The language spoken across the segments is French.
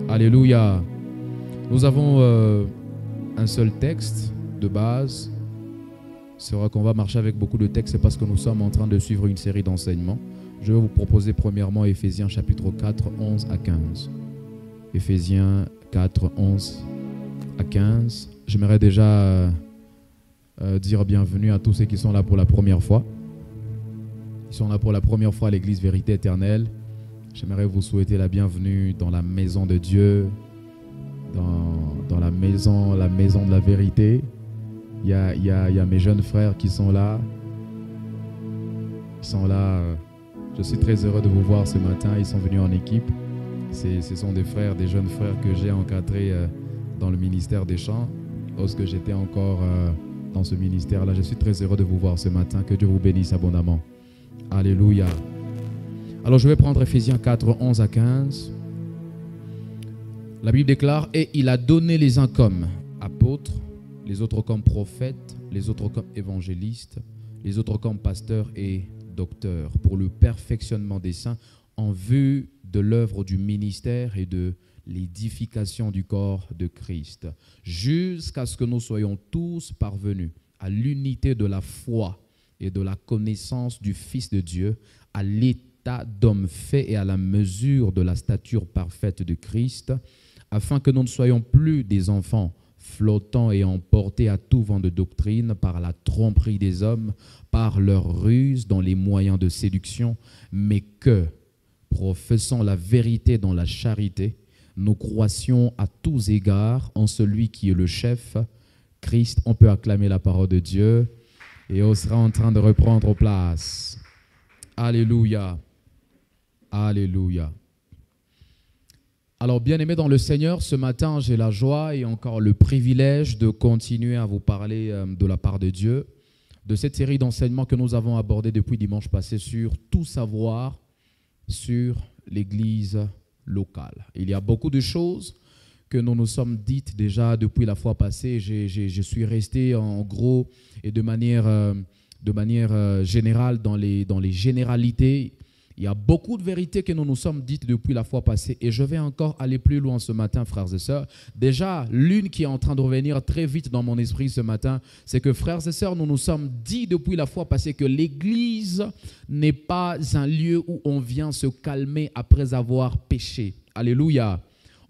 Alléluia. Nous avons un seul texte de base. C'est vrai qu'on va marcher avec beaucoup de textes, c'est parce que nous sommes en train de suivre une série d'enseignements. Je vais vous proposer premièrement Éphésiens chapitre 4, 11 à 15. Éphésiens 4, 11 à 15. J'aimerais déjà dire bienvenue à tous ceux qui sont là pour la première fois. Ils sont là pour la première fois à l'église Vérité Éternelle. J'aimerais vous souhaiter la bienvenue dans la maison de Dieu, dans la maison de la vérité. Il y a mes jeunes frères qui sont là. Ils sont là. Je suis très heureux de vous voir ce matin. Ils sont venus en équipe. Ce sont des frères, des jeunes frères que j'ai encadrés dans le ministère des chants. Lorsque j'étais encore dans ce ministère-là, je suis très heureux de vous voir ce matin. Que Dieu vous bénisse abondamment. Alléluia. Alors je vais prendre Éphésiens 4, 11 à 15. La Bible déclare « Et il a donné les uns comme apôtres, les autres comme prophètes, les autres comme évangélistes, les autres comme pasteurs et docteurs, pour le perfectionnement des saints, en vue de l'œuvre du ministère et de l'édification du corps de Christ, jusqu'à ce que nous soyons tous parvenus à l'unité de la foi et de la connaissance du Fils de Dieu, à l'état d'homme fait et à la mesure de la stature parfaite de Christ, afin que nous ne soyons plus des enfants flottant et emportés à tout vent de doctrine par la tromperie des hommes, par leur ruse dans les moyens de séduction, mais que, professant la vérité dans la charité, nous croissions à tous égards en celui qui est le chef, Christ. On peut acclamer la parole de Dieu et on sera en train de reprendre place. Alléluia. Alléluia. Alors, bien-aimés dans le Seigneur, ce matin, j'ai la joie et encore le privilège de continuer à vous parler de la part de Dieu, de cette série d'enseignements que nous avons abordé depuis dimanche passé sur tout savoir sur l'Église locale. Il y a beaucoup de choses que nous nous sommes dites déjà depuis la fois passée. Je suis resté en gros et de manière générale dans les généralités. Il y a beaucoup de vérités que nous nous sommes dites depuis la fois passée et je vais encore aller plus loin ce matin, frères et sœurs. Déjà, l'une qui est en train de revenir très vite dans mon esprit ce matin, c'est que, frères et sœurs, nous nous sommes dit depuis la fois passée que l'Église n'est pas un lieu où on vient se calmer après avoir péché. Alléluia.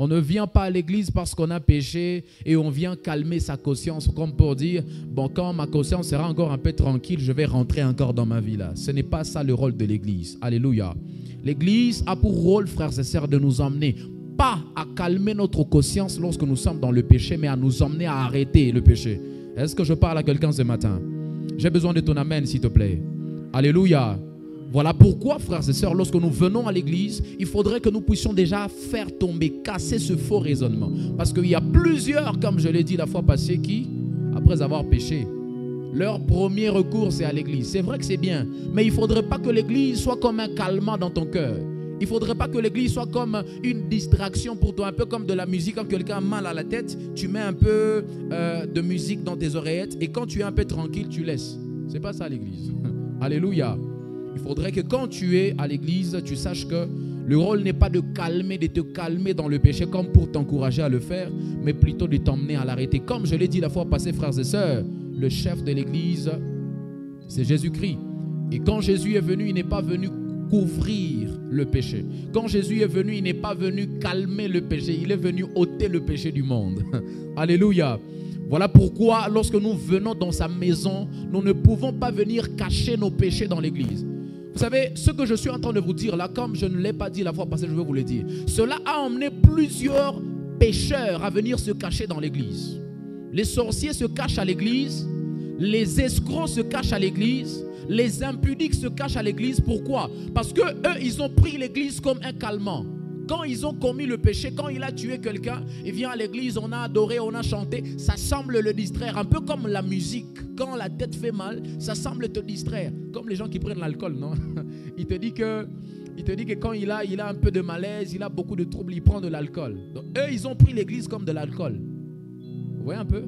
On ne vient pas à l'église parce qu'on a péché et on vient calmer sa conscience comme pour dire, bon, quand ma conscience sera encore un peu tranquille, je vais rentrer encore dans ma vie là. Ce n'est pas ça le rôle de l'église. Alléluia. L'église a pour rôle, frères et sœurs, de nous emmener, pas à calmer notre conscience lorsque nous sommes dans le péché, mais à nous emmener à arrêter le péché. Est-ce que je parle à quelqu'un ce matin? J'ai besoin de ton amen, s'il te plaît. Alléluia. Voilà pourquoi, frères et sœurs, lorsque nous venons à l'église, il faudrait que nous puissions déjà faire tomber, casser ce faux raisonnement. Parce qu'il y a plusieurs, comme je l'ai dit la fois passée, qui, après avoir péché, leur premier recours, c'est à l'église. C'est vrai que c'est bien, mais il ne faudrait pas que l'église soit comme un calmant dans ton cœur. Il ne faudrait pas que l'église soit comme une distraction pour toi, un peu comme de la musique. Quand quelqu'un a mal à la tête, tu mets un peu de musique dans tes oreillettes et quand tu es un peu tranquille, tu laisses. Ce n'est pas ça l'église. Alléluia. Il faudrait que quand tu es à l'église, tu saches que le rôle n'est pas de te calmer dans le péché comme pour t'encourager à le faire, mais plutôt de t'emmener à l'arrêter. Comme je l'ai dit la fois passée, frères et sœurs, le chef de l'église, c'est Jésus-Christ. Et quand Jésus est venu, il n'est pas venu couvrir le péché. Quand Jésus est venu, il n'est pas venu calmer le péché, il est venu ôter le péché du monde. Alléluia. Voilà pourquoi lorsque nous venons dans sa maison, nous ne pouvons pas venir cacher nos péchés dans l'église. Vous savez, ce que je suis en train de vous dire là, comme je ne l'ai pas dit la fois passée, je vais vous le dire. Cela a emmené plusieurs pécheurs à venir se cacher dans l'église. Les sorciers se cachent à l'église, les escrocs se cachent à l'église, les impudiques se cachent à l'église. Pourquoi? Parce que eux, ils ont pris l'église comme un calmant. Quand ils ont commis le péché, quand il a tué quelqu'un, il vient à l'église, on a adoré, on a chanté, ça semble le distraire. Un peu comme la musique, quand la tête fait mal, ça semble te distraire. Comme les gens qui prennent l'alcool, non? Il te dit que quand il a un peu de malaise, il a beaucoup de troubles, il prend de l'alcool. Donc eux, ils ont pris l'église comme de l'alcool. Vous voyez un peu?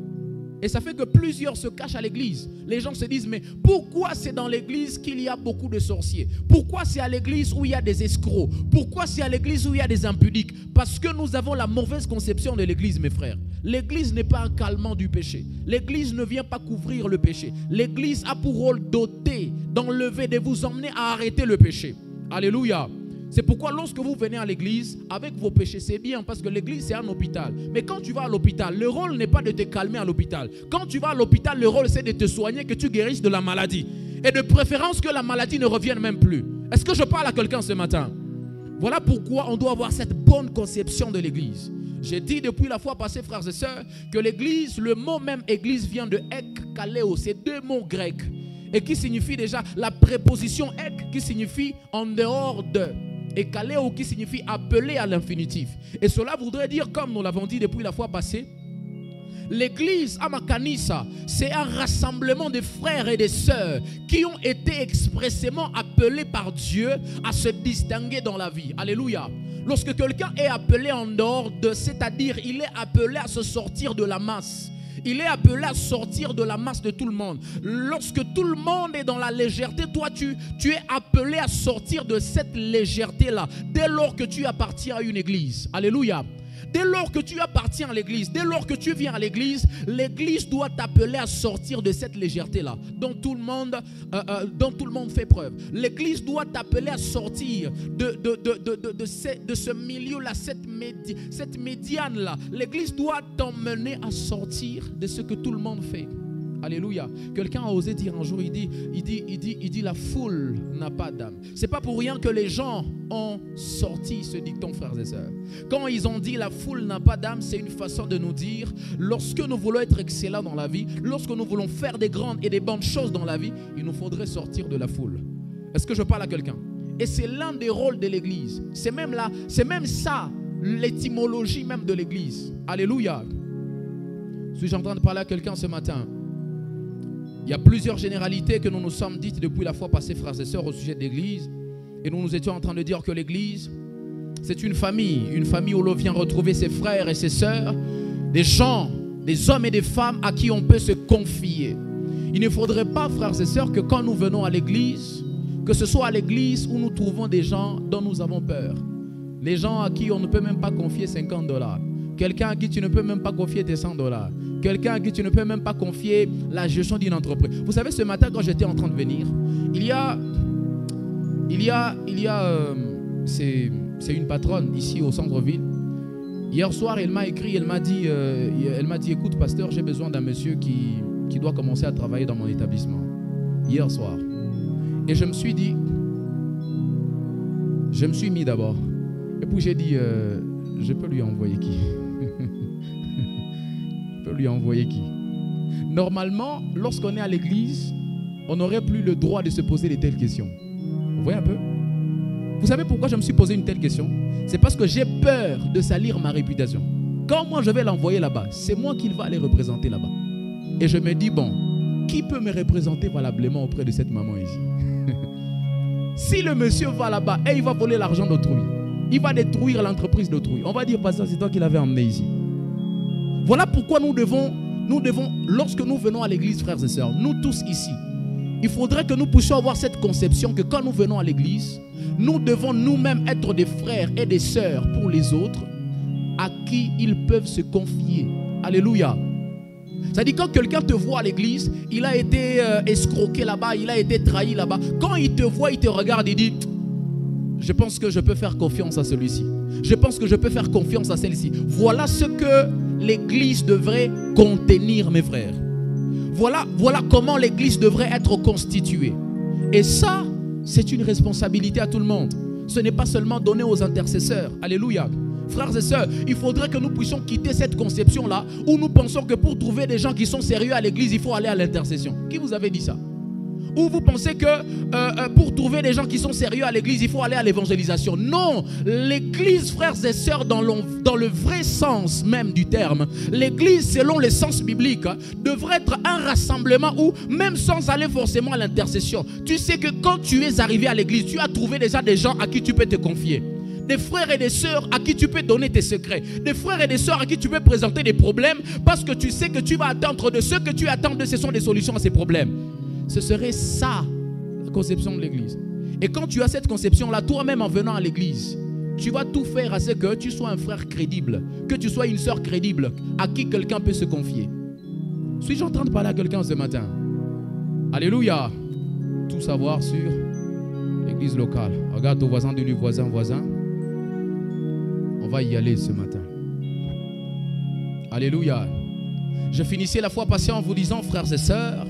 Et ça fait que plusieurs se cachent à l'église. Les gens se disent, mais pourquoi c'est dans l'église qu'il y a beaucoup de sorciers? Pourquoi c'est à l'église où il y a des escrocs? Pourquoi c'est à l'église où il y a des impudiques? Parce que nous avons la mauvaise conception de l'église, mes frères. L'église n'est pas un calmant du péché. L'église ne vient pas couvrir le péché. L'église a pour rôle d'ôter, d'enlever, de vous emmener à arrêter le péché. Alléluia. C'est pourquoi lorsque vous venez à l'église, avec vos péchés, c'est bien parce que l'église c'est un hôpital. Mais quand tu vas à l'hôpital, le rôle n'est pas de te calmer à l'hôpital. Quand tu vas à l'hôpital, le rôle c'est de te soigner, que tu guérisses de la maladie. Et de préférence que la maladie ne revienne même plus. Est-ce que je parle à quelqu'un ce matin? Voilà pourquoi on doit avoir cette bonne conception de l'église. J'ai dit depuis la fois passée, frères et sœurs, que l'église, le mot même église vient de ek, kaleo, c'est deux mots grecs. Et qui signifie déjà la préposition ek, qui signifie en dehors de. Et kaleo qui signifie appeler à l'infinitif. Et cela voudrait dire, comme nous l'avons dit depuis la fois passée, l'église Amakanisa, c'est un rassemblement de frères et de sœurs qui ont été expressément appelés par Dieu à se distinguer dans la vie. Alléluia. Lorsque quelqu'un est appelé en dehors de, c'est-à-dire il est appelé à se sortir de la masse. Il est appelé à sortir de la masse de tout le monde. Lorsque tout le monde est dans la légèreté, toi tu es appelé à sortir de cette légèreté-là. Dès lors que tu appartiens à une église. Alléluia. Dès lors que tu appartiens à l'église, dès lors que tu viens à l'église doit t'appeler à sortir de cette légèreté-là, dont tout le monde fait preuve. L'église doit t'appeler à sortir de ce milieu-là, cette médiane-là. L'église doit t'emmener à sortir de ce que tout le monde fait. Alléluia. Quelqu'un a osé dire un jour, il dit la foule n'a pas d'âme. C'est pas pour rien que les gens ont sorti ce dicton, frères et sœurs. Quand ils ont dit la foule n'a pas d'âme, c'est une façon de nous dire, lorsque nous voulons être excellents dans la vie, lorsque nous voulons faire des grandes et des bonnes choses dans la vie, il nous faudrait sortir de la foule. Est-ce que je parle à quelqu'un? Et c'est l'un des rôles de l'église. C'est même ça, l'étymologie même de l'église. Alléluia. Suis-je en train de parler à quelqu'un ce matin? Il y a plusieurs généralités que nous nous sommes dites depuis la fois passée, frères et sœurs, au sujet de l'église. Et nous étions en train de dire que l'église, c'est une famille où l'on vient retrouver ses frères et ses sœurs, des gens, des hommes et des femmes à qui on peut se confier. Il ne faudrait pas, frères et sœurs, que quand nous venons à l'église, que ce soit à l'église où nous trouvons des gens dont nous avons peur. Les gens à qui on ne peut même pas confier $50. Quelqu'un à qui tu ne peux même pas confier tes $100. Quelqu'un à qui tu ne peux même pas confier la gestion d'une entreprise. Vous savez, ce matin, quand j'étais en train de venir, c'est une patronne ici au centre-ville. Hier soir, elle m'a écrit, elle m'a dit, écoute, pasteur, j'ai besoin d'un monsieur qui doit commencer à travailler dans mon établissement. Hier soir. Et je me suis mis d'abord. Et puis j'ai dit, je peux lui envoyer qui? Lui envoyer qui? Normalement, lorsqu'on est à l'église, on n'aurait plus le droit de se poser de telles questions. Vous voyez un peu? Vous savez pourquoi je me suis posé une telle question? C'est parce que j'ai peur de salir ma réputation. Quand moi je vais l'envoyer là-bas, c'est moi qui va aller représenter là-bas. Et je me dis, bon, qui peut me représenter valablement auprès de cette maman ici? Si le monsieur va là-bas et il va voler l'argent d'autrui, il va détruire l'entreprise d'autrui, on va dire, pasteur, c'est toi qui l'avais emmené ici. Voilà pourquoi nous devons, lorsque nous venons à l'église, frères et sœurs, nous tous ici, il faudrait que nous puissions avoir cette conception que quand nous venons à l'église, nous devons nous-mêmes être des frères et des sœurs pour les autres à qui ils peuvent se confier. Alléluia. C'est-à-dire quand quelqu'un te voit à l'église, il a été escroqué là-bas, il a été trahi là-bas. Quand il te voit, il te regarde, il dit, je pense que je peux faire confiance à celui-ci. Je pense que je peux faire confiance à celle-ci. Voilà ce que l'église devrait contenir, mes frères. Voilà comment l'église devrait être constituée. Et ça, c'est une responsabilité à tout le monde. Ce n'est pas seulement donné aux intercesseurs. Alléluia. Frères et sœurs, il faudrait que nous puissions quitter cette conception-là où nous pensons que pour trouver des gens qui sont sérieux à l'église, il faut aller à l'intercession. Qui vous avait dit ça? Ou vous pensez que pour trouver des gens qui sont sérieux à l'église, il faut aller à l'évangélisation? Non, l'église, frères et sœurs, dans le vrai sens même du terme, l'église, selon le sens biblique, devrait être un rassemblement où, même sans aller forcément à l'intercession, tu sais que quand tu es arrivé à l'église, tu as trouvé déjà des gens à qui tu peux te confier. des frères et des sœurs à qui tu peux donner tes secrets, des frères et des sœurs à qui tu peux présenter des problèmes parce que tu sais que tu vas attendre de ceux que tu attends de, ce sont des solutions à ces problèmes. Ce serait ça, la conception de l'église. Et quand tu as cette conception-là, toi-même en venant à l'église, tu vas tout faire à ce que tu sois un frère crédible, que tu sois une sœur crédible à qui quelqu'un peut se confier. Suis-je en train de parler à quelqu'un ce matin? Alléluia. Tout savoir sur l'église locale. Regarde ton voisin, dis-lui voisin. On va y aller ce matin. Alléluia. Je finissais la fois passée en vous disant, frères et sœurs,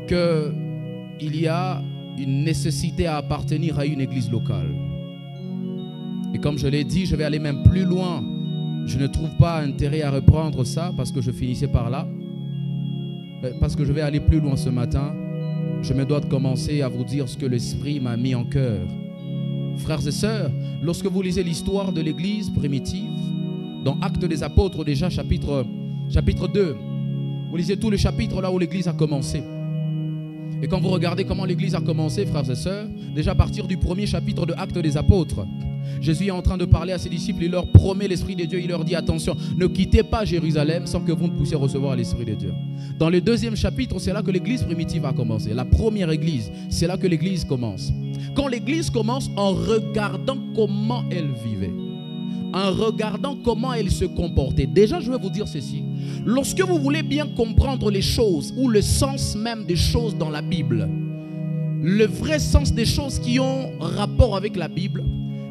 qu'il y a une nécessité à appartenir à une église locale. Et comme je l'ai dit, je vais aller même plus loin. Je ne trouve pas intérêt à reprendre ça parce que je finissais par là. Parce que je vais aller plus loin ce matin. Je me dois de commencer à vous dire ce que l'Esprit m'a mis en cœur. Frères et sœurs, lorsque vous lisez l'histoire de l'église primitive, dans Actes des Apôtres déjà, chapitre 2, vous lisez tout le chapitre là où l'église a commencé. Et quand vous regardez comment l'église a commencé, frères et sœurs, déjà à partir du premier chapitre de Actes des Apôtres, Jésus est en train de parler à ses disciples, il leur promet l'Esprit de Dieu, il leur dit attention, ne quittez pas Jérusalem sans que vous ne puissiez recevoir l'Esprit de Dieu. Dans le deuxième chapitre, c'est là que l'église primitive a commencé. La première église, c'est là que l'église commence. Quand l'église commence en regardant comment elle vivait, en regardant comment elle se comportait. Déjà, je vais vous dire ceci. Lorsque vous voulez bien comprendre les choses ou le sens même des choses dans la Bible, le vrai sens des choses qui ont rapport avec la Bible,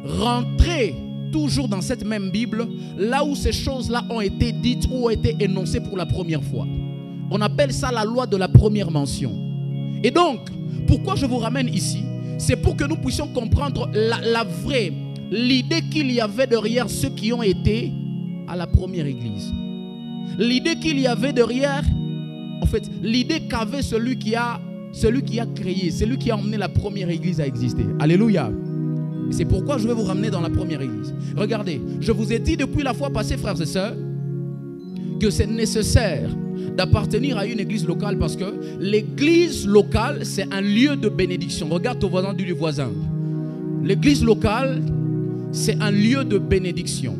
rentrez toujours dans cette même Bible, là où ces choses-là ont été dites ou ont été énoncées pour la première fois. On appelle ça la loi de la première mention. Et donc, pourquoi je vous ramène ici? C'est pour que nous puissions comprendre la vraie, l'idée qu'il y avait derrière ceux qui ont été à la première église. L'idée qu'il y avait derrière, en fait, l'idée qu'avait celui qui a créé, celui qui a emmené la première église à exister. Alléluia. C'est pourquoi je vais vous ramener dans la première église. Regardez, je vous ai dit depuis la fois passée, frères et sœurs, que c'est nécessaire d'appartenir à une église locale parce que l'église locale, c'est un lieu de bénédiction. Regarde ton voisin, dis-lui voisin. L'église locale, c'est un lieu de bénédiction.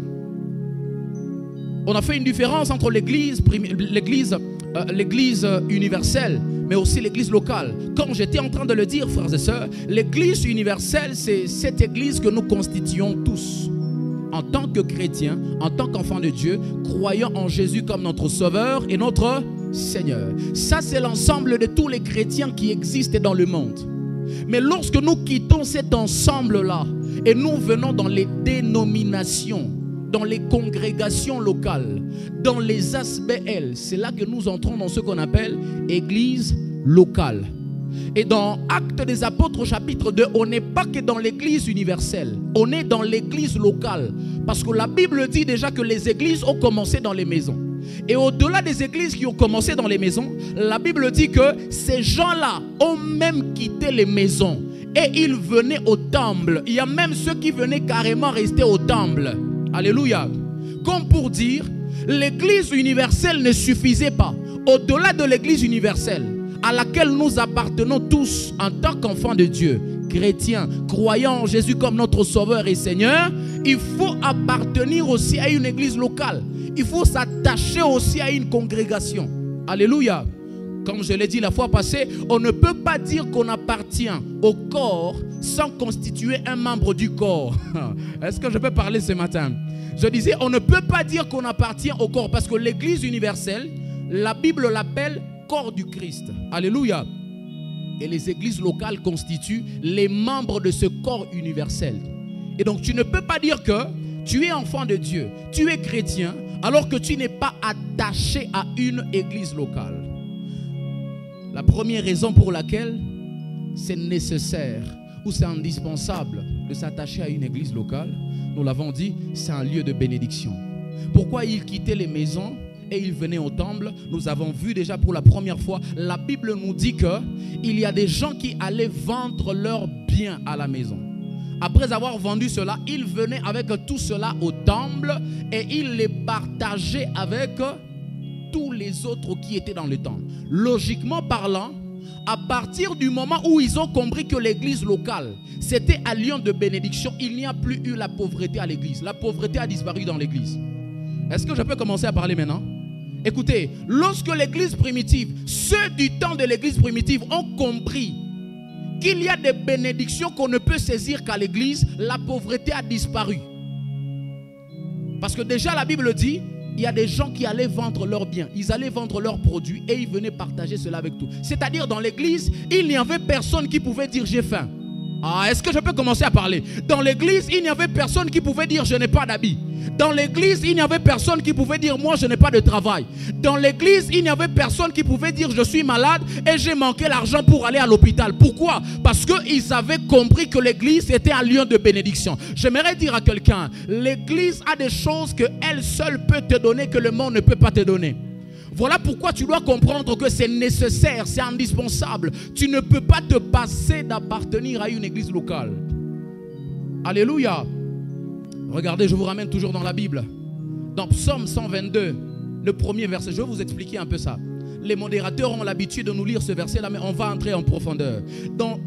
On a fait une différence entre l'église universelle, mais aussi l'église locale. Comme j'étais en train de le dire, frères et sœurs, l'église universelle, c'est cette église que nous constituons tous. En tant que chrétiens, en tant qu'enfants de Dieu, croyant en Jésus comme notre Sauveur et notre Seigneur. Ça, c'est l'ensemble de tous les chrétiens qui existent dans le monde. Mais lorsque nous quittons cet ensemble-là et nous venons dans les dénominations, dans les congrégations locales, dans les ASBL, c'est là que nous entrons dans ce qu'on appelle église locale. Et dans Actes des Apôtres chapitre 2, on n'est pas que dans l'église universelle, on est dans l'église locale. Parce que la Bible dit déjà que les églises ont commencé dans les maisons. Et au-delà des églises qui ont commencé dans les maisons, la Bible dit que ces gens-là ont même quitté les maisons. Et ils venaient au temple. Il y a même ceux qui venaient carrément rester au temple. Alléluia. Comme pour dire, l'église universelle ne suffisait pas. Au-delà de l'église universelle, à laquelle nous appartenons tous en tant qu'enfants de Dieu, chrétiens, croyant en Jésus comme notre Sauveur et Seigneur, il faut appartenir aussi à une église locale. Il faut s'attacher aussi à une congrégation. Alléluia. Comme je l'ai dit la fois passée, on ne peut pas dire qu'on appartient au corps sans constituer un membre du corps. Est-ce que je peux parler ce matin? Je disais, on ne peut pas dire qu'on appartient au corps parce que l'église universelle, la Bible l'appelle corps du Christ. Alléluia. Et les églises locales constituent les membres de ce corps universel. Et donc tu ne peux pas dire que tu es enfant de Dieu, tu es chrétien, alors que tu n'es pas attaché à une église locale. La première raison pour laquelle c'est nécessaire ou c'est indispensable de s'attacher à une église locale, nous l'avons dit, c'est un lieu de bénédiction. Pourquoi ils quittaient les maisons et ils venaient au temple? Nous avons vu déjà pour la première fois, la Bible nous dit qu'il y a des gens qui allaient vendre leurs biens à la maison. Après avoir vendu cela, ils venaient avec tout cela au temple et ils les partageaient avec tous les autres qui étaient dans le temple. Logiquement parlant, À partir du moment où ils ont compris que l'église locale, c'était un lieu de bénédiction, il n'y a plus eu la pauvreté à l'église. La pauvreté a disparu dans l'église. Est-ce que je peux commencer à parler maintenant? Écoutez, lorsque l'église primitive, ceux du temps de l'église primitive ont compris qu'il y a des bénédictions qu'on ne peut saisir qu'à l'église, la pauvreté a disparu. Parce que déjà la Bible dit, il y a des gens qui allaient vendre leurs biens, ils allaient vendre leurs produits et ils venaient partager cela avec tout. C'est-à-dire dans l'église, il n'y avait personne qui pouvait dire j'ai faim. Ah, est-ce que je peux commencer à parler? Dans l'église, il n'y avait personne qui pouvait dire je n'ai pas d'habit. Dans l'église, il n'y avait personne qui pouvait dire moi je n'ai pas de travail. Dans l'église, il n'y avait personne qui pouvait dire je suis malade et j'ai manqué l'argent pour aller à l'hôpital. Pourquoi? Parce qu'ils avaient compris que l'église était un lieu de bénédiction. J'aimerais dire à quelqu'un, l'église a des choses qu'elle seule peut te donner que le monde ne peut pas te donner. Voilà pourquoi tu dois comprendre que c'est nécessaire, c'est indispensable. Tu ne peux pas te passer d'appartenir à une église locale. Alléluia. Regardez, je vous ramène toujours dans la Bible. Dans Psaume 122, le premier verset, je vais vous expliquer un peu ça. Les modérateurs ont l'habitude de nous lire ce verset-là, mais on va entrer en profondeur. Dans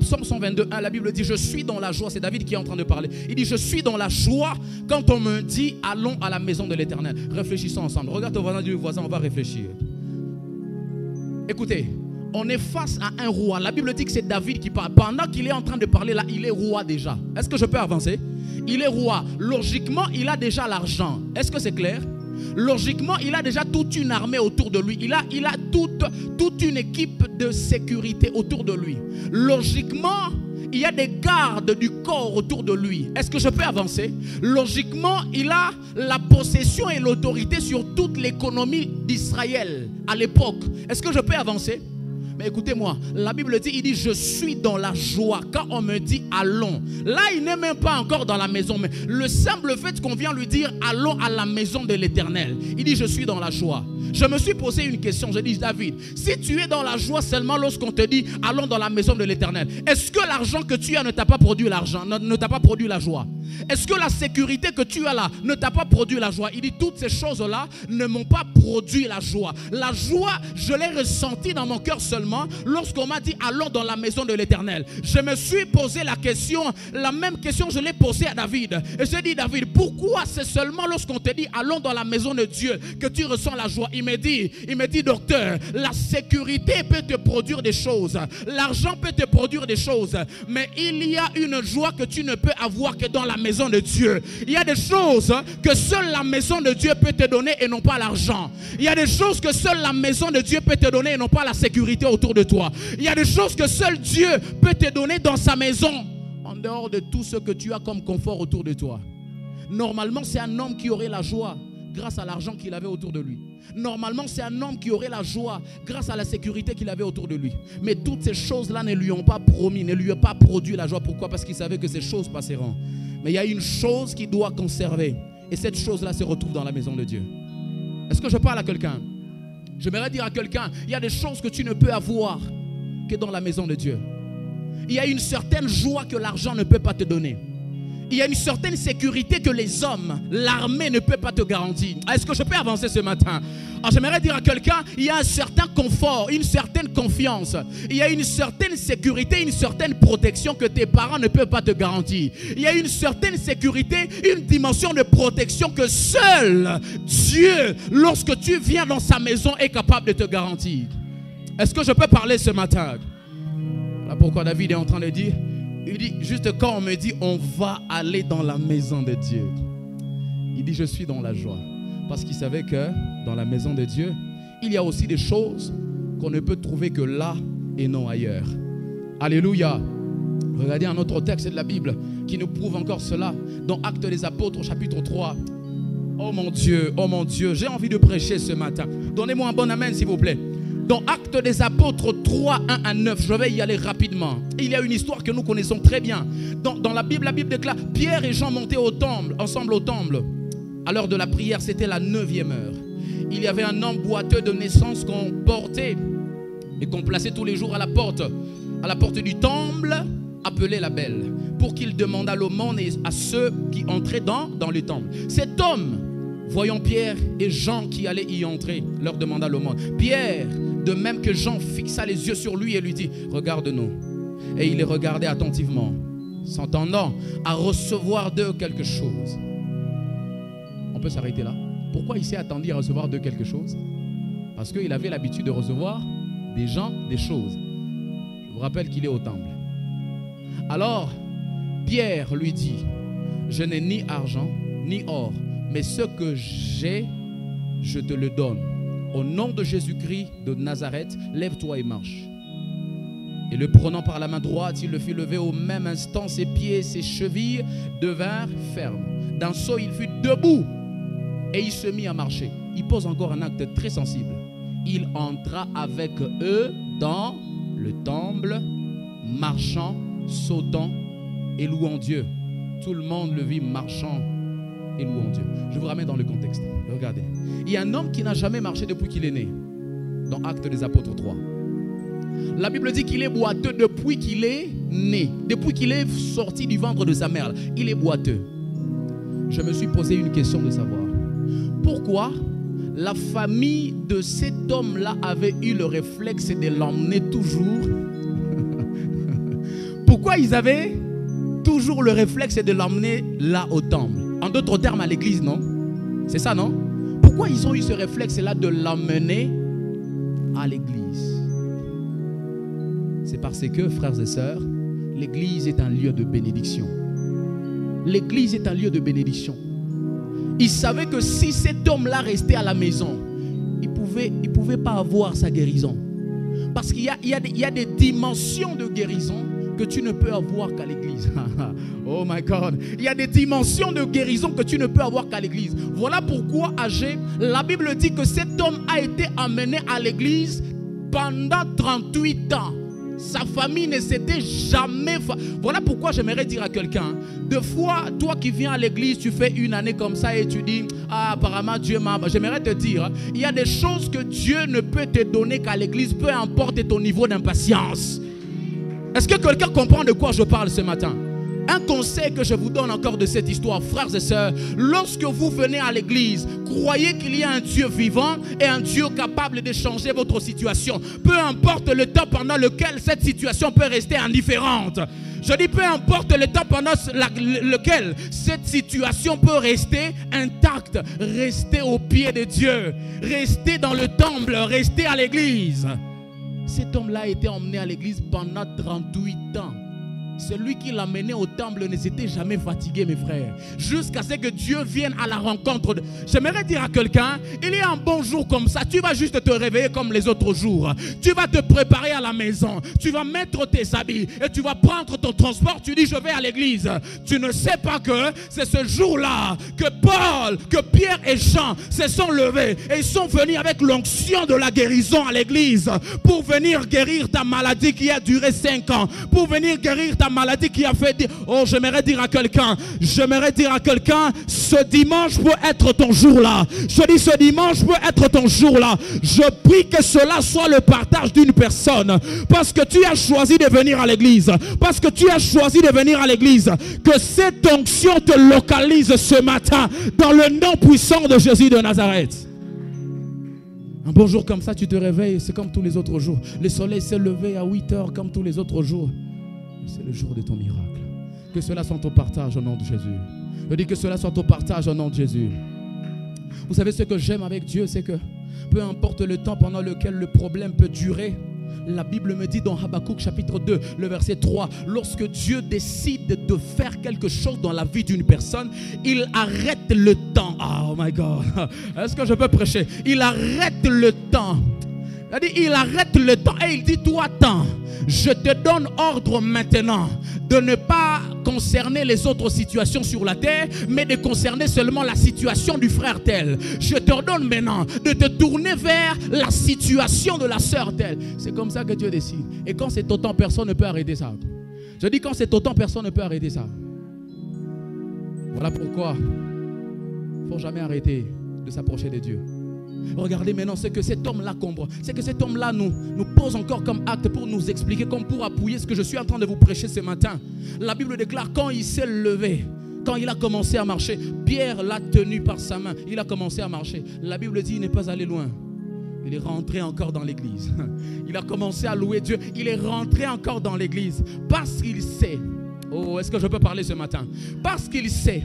Psaume 122, 1, la Bible dit, je suis dans la joie. C'est David qui est en train de parler. Il dit, je suis dans la joie quand on me dit, allons à la maison de l'Éternel. Réfléchissons ensemble. Regarde ton voisin, on va réfléchir. Écoutez, on est face à un roi. La Bible dit que c'est David qui parle. Pendant qu'il est en train de parler là, il est roi déjà. Est-ce que je peux avancer? Il est roi. Logiquement, il a déjà l'argent. Est-ce que c'est clair? Logiquement, il a déjà toute une armée autour de lui. Il a toute une équipe de sécurité autour de lui. Logiquement, il y a des gardes du corps autour de lui. Est-ce que je peux avancer? Logiquement, il a la possession et l'autorité sur toute l'économie d'Israël à l'époque. Est-ce que je peux avancer? Mais écoutez-moi, la Bible dit, il dit, je suis dans la joie. Quand on me dit, allons. Là, il n'est même pas encore dans la maison. Mais le simple fait qu'on vient lui dire, allons à la maison de l'Éternel. Il dit, je suis dans la joie. Je me suis posé une question. Je dis, David, si tu es dans la joie seulement lorsqu'on te dit, allons dans la maison de l'Éternel, est-ce que l'argent que tu as ne t'a pas produit l'argent, ne t'a pas produit la joie? Est-ce que la sécurité que tu as là ne t'a pas produit la joie? Il dit, toutes ces choses-là ne m'ont pas produit la joie. La joie, je l'ai ressentie dans mon cœur seulement lorsqu'on m'a dit, allons dans la maison de l'Éternel. Je me suis posé la question, la même question, je l'ai posée à David. Et j'ai dit, David, pourquoi c'est seulement lorsqu'on te dit, allons dans la maison de Dieu que tu ressens la joie? Il me dit, docteur, la sécurité peut te produire des choses. L'argent peut te produire des choses. Mais il y a une joie que tu ne peux avoir que dans la maison de Dieu. Il y a des choses que seule la maison de Dieu peut te donner et non pas l'argent. Il y a des choses que seule la maison de Dieu peut te donner et non pas la sécurité autour de toi. Il y a des choses que seul Dieu peut te donner dans sa maison, en dehors de tout ce que tu as comme confort autour de toi. Normalement, c'est un homme qui aurait la joie grâce à l'argent qu'il avait autour de lui. Normalement, c'est un homme qui aurait la joie grâce à la sécurité qu'il avait autour de lui. Mais toutes ces choses-là ne lui ont pas promis, ne lui ont pas produit la joie. Pourquoi? Parce qu'il savait que ces choses passeront. Mais il y a une chose qu'il doit conserver. Et cette chose-là se retrouve dans la maison de Dieu. Est-ce que je parle à quelqu'un? J'aimerais dire à quelqu'un, il y a des choses que tu ne peux avoir que dans la maison de Dieu. Il y a une certaine joie que l'argent ne peut pas te donner. Il y a une certaine sécurité que les hommes, l'armée ne peut pas te garantir. Est-ce que je peux avancer ce matin? Alors j'aimerais dire à quelqu'un, il y a un certain confort, une certaine confiance. Il y a une certaine sécurité, une certaine protection que tes parents ne peuvent pas te garantir. Il y a une certaine sécurité, une dimension de protection que seul Dieu, lorsque tu viens dans sa maison, est capable de te garantir. Est-ce que je peux parler ce matin? Voilà pourquoi David est en train de dire, il dit, juste quand on me dit, on va aller dans la maison de Dieu. Il dit, je suis dans la joie. Parce qu'il savait que dans la maison de Dieu, il y a aussi des choses qu'on ne peut trouver que là et non ailleurs. Alléluia. Regardez un autre texte de la Bible qui nous prouve encore cela. Dans Actes des Apôtres, chapitre 3. Oh mon Dieu, j'ai envie de prêcher ce matin. Donnez-moi un bon amen s'il vous plaît. Dans Actes des Apôtres 3, 1 à 9, je vais y aller rapidement. Il y a une histoire que nous connaissons très bien. Dans la Bible déclare, Pierre et Jean montaient ensemble au temple. À l'heure de la prière, c'était la 9e heure. Il y avait un homme boiteux de naissance qu'on portait et qu'on plaçait tous les jours à la porte du temple, appelé la Belle, pour qu'il demandât l'aumône à ceux qui entraient dans le temple. Cet homme Voyant Pierre et Jean qui allaient y entrer, leur demanda l'aumône. Pierre, de même que Jean, fixa les yeux sur lui et lui dit, regarde-nous. Et il les regardait attentivement, s'entendant à recevoir d'eux quelque chose. On peut s'arrêter là. Pourquoi il s'est attendu à recevoir d'eux quelque chose? Parce qu'il avait l'habitude de recevoir des gens, des choses. Je vous rappelle qu'il est au temple. Alors, Pierre lui dit, je n'ai ni argent, ni or, mais ce que j'ai, je te le donne. Au nom de Jésus-Christ de Nazareth, lève-toi et marche. Et le prenant par la main droite, il le fit lever au même instant. Ses pieds et ses chevilles devinrent fermes. D'un saut, il fut debout et il se mit à marcher. Il pose encore un acte très sensible. Il entra avec eux dans le temple, marchant, sautant et louant Dieu. Tout le monde le vit marchant et louant Dieu. Je vous ramène dans le contexte. Regardez. Il y a un homme qui n'a jamais marché depuis qu'il est né. Dans Actes des Apôtres 3. La Bible dit qu'il est boiteux depuis qu'il est né. Depuis qu'il est sorti du ventre de sa mère. Il est boiteux. Je me suis posé une question de savoir. Pourquoi la famille de cet homme-là avait eu le réflexe de l'emmener toujours? Pourquoi ils avaient toujours le réflexe de l'emmener là au temple? En d'autres termes, à l'église, non? C'est ça, non? Pourquoi ils ont eu ce réflexe-là de l'emmener à l'église? C'est parce que, frères et sœurs, l'église est un lieu de bénédiction. L'église est un lieu de bénédiction. Il savait que si cet homme-là restait à la maison, il pouvait pas avoir sa guérison. Parce qu'il y a des dimensions de guérison que tu ne peux avoir qu'à l'église. Oh my God. Il y a des dimensions de guérison que tu ne peux avoir qu'à l'église. Voilà pourquoi, âgé, la Bible dit que cet homme a été amené à l'église pendant 38 ans. Sa famille ne s'était jamais... Voilà pourquoi j'aimerais dire à quelqu'un, des fois, toi qui viens à l'église, tu fais une année comme ça et tu dis, ah, apparemment Dieu m'a... J'aimerais te dire, il y a des choses que Dieu ne peut te donner qu'à l'église, peu importe ton niveau d'impatience. Est-ce que quelqu'un comprend de quoi je parle ce matin? Un conseil que je vous donne encore de cette histoire, frères et sœurs, lorsque vous venez à l'église, croyez qu'il y a un Dieu vivant et un Dieu capable de changer votre situation. Peu importe le temps pendant lequel cette situation peut rester indifférente. Je dis peu importe le temps pendant lequel cette situation peut rester intacte. Restez au pied de Dieu. Restez dans le temple, restez à l'église. Cet homme-là a été emmené à l'église pendant 38 ans. Celui qui l'a mené au temple ne s'était jamais fatigué, mes frères. Jusqu'à ce que Dieu vienne à la rencontre de... J'aimerais dire à quelqu'un, il y a un bon jour comme ça, tu vas juste te réveiller comme les autres jours. Tu vas te préparer à la maison. Tu vas mettre tes habits et tu vas prendre ton transport. Tu dis, je vais à l'église. Tu ne sais pas que c'est ce jour-là que Paul, que Pierre et Jean se sont levés et ils sont venus avec l'onction de la guérison à l'église pour venir guérir ta maladie qui a duré 5 ans. Pour venir guérir ta maladie qui a fait dire, oh, j'aimerais dire à quelqu'un, ce dimanche peut être ton jour là. Je dis, ce dimanche peut être ton jour là. Je prie que cela soit le partage d'une personne. Parce que tu as choisi de venir à l'église. Parce que tu as choisi de venir à l'église. Que cette onction te localise ce matin dans le nom puissant de Jésus de Nazareth. Un bon jour comme ça, tu te réveilles, c'est comme tous les autres jours. Le soleil s'est levé à 8 heures comme tous les autres jours. C'est le jour de ton miracle. Que cela soit ton partage au nom de Jésus. Je dis que cela soit ton partage au nom de Jésus. Vous savez ce que j'aime avec Dieu, c'est que peu importe le temps pendant lequel le problème peut durer, la Bible me dit dans Habakkuk chapitre 2, le verset 3, lorsque Dieu décide de faire quelque chose dans la vie d'une personne, il arrête le temps. Oh my God. Est-ce que je peux prêcher? Il arrête le temps. Il arrête le temps et il dit, toi, attends, je te donne ordre maintenant de ne pas concerner les autres situations sur la terre, mais de concerner seulement la situation du frère tel. Je t'ordonne maintenant de te tourner vers la situation de la sœur telle. C'est comme ça que Dieu décide. Et quand c'est autant, personne ne peut arrêter ça. Je dis, quand c'est autant, personne ne peut arrêter ça. Voilà pourquoi il ne faut jamais arrêter de s'approcher de Dieu. Regardez maintenant ce que cet homme-là comprend. C'est que cet homme-là nous pose encore comme acte pour nous expliquer, comme pour appuyer ce que je suis en train de vous prêcher ce matin. La Bible déclare, quand il s'est levé, Quand il a commencé à marcher, Pierre l'a tenu par sa main. Il a commencé à marcher. La Bible dit qu'il n'est pas allé loin. Il est rentré encore dans l'église. Il a commencé à louer Dieu. Il est rentré encore dans l'église. Parce qu'il sait. Oh, est-ce que je peux parler ce matin? Parce qu'il sait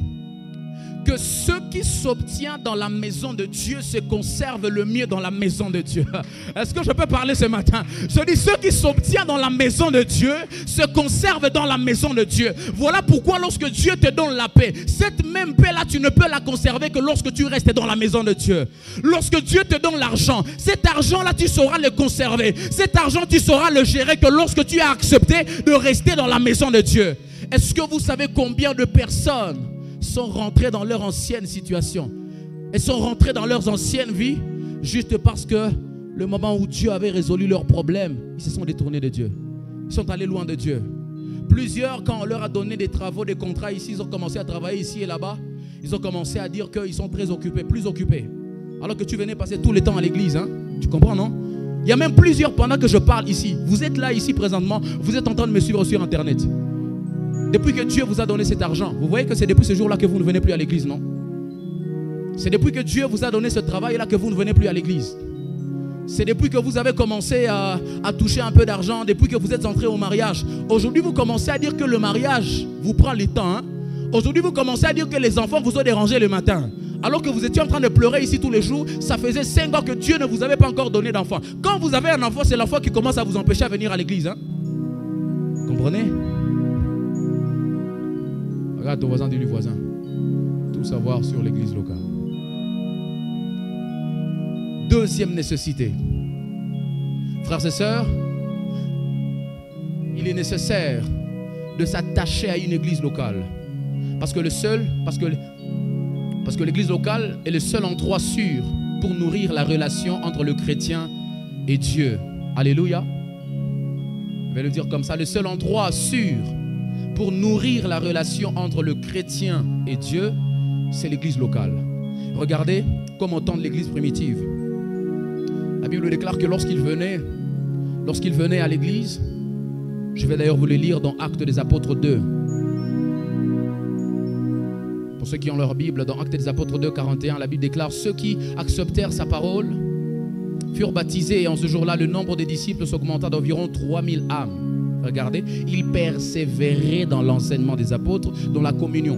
que ce qui s'obtient dans la maison de Dieu se conserve le mieux dans la maison de Dieu. Est-ce que je peux parler ce matin? Je dis, ce qui s'obtient dans la maison de Dieu se conserve dans la maison de Dieu. Voilà pourquoi lorsque Dieu te donne la paix, cette même paix-là, tu ne peux la conserver que lorsque tu restes dans la maison de Dieu. Lorsque Dieu te donne l'argent, cet argent-là, tu sauras le conserver. Cet argent, tu sauras le gérer que lorsque tu as accepté de rester dans la maison de Dieu. Est-ce que vous savez combien de personnes sont rentrés dans leur ancienne situation? Elles sont rentrées dans leurs anciennes vies juste parce que le moment où Dieu avait résolu leurs problèmes, ils se sont détournés de Dieu. Ils sont allés loin de Dieu. Plusieurs, quand on leur a donné des travaux, des contrats ici, ils ont commencé à travailler ici et là-bas. Ils ont commencé à dire qu'ils sont très occupés, plus occupés. Alors que tu venais passer tout le temps à l'église, hein? Tu comprends, non? Il y a même plusieurs, pendant que je parle ici, vous êtes là ici présentement, vous êtes en train de me suivre sur Internet. Depuis que Dieu vous a donné cet argent, vous voyez que c'est depuis ce jour-là que vous ne venez plus à l'église, non? C'est depuis que Dieu vous a donné ce travail-là que vous ne venez plus à l'église. C'est depuis que vous avez commencé à toucher un peu d'argent, depuis que vous êtes entré au mariage. Aujourd'hui, vous commencez à dire que le mariage vous prend le temps. Hein? Aujourd'hui, vous commencez à dire que les enfants vous ont dérangé le matin. Alors que vous étiez en train de pleurer ici tous les jours, ça faisait 5 ans que Dieu ne vous avait pas encore donné d'enfant. Quand vous avez un enfant, c'est l'enfant qui commence à vous empêcher à venir à l'église. Hein? Comprenez? Regarde ton voisin, dis-lui voisin. Tout savoir sur l'église locale. Deuxième nécessité. Frères et sœurs, il est nécessaire de s'attacher à une église locale. Parce que l'église locale est le seul endroit sûr pour nourrir la relation entre le chrétien et Dieu. Alléluia. Je vais le dire comme ça. Le seul endroit sûr pour nourrir la relation entre le chrétien et Dieu, c'est l'église locale. Regardez comme au temps de l'église primitive. La Bible déclare que lorsqu'il venait à l'église, je vais d'ailleurs vous le lire dans Actes des Apôtres 2. Pour ceux qui ont leur Bible, dans Actes des Apôtres 2, 41, la Bible déclare: ceux qui acceptèrent sa parole furent baptisés, et en ce jour-là, le nombre des disciples s'augmenta d'environ 3000 âmes. Regardez, ils persévéraient dans l'enseignement des apôtres, dans la communion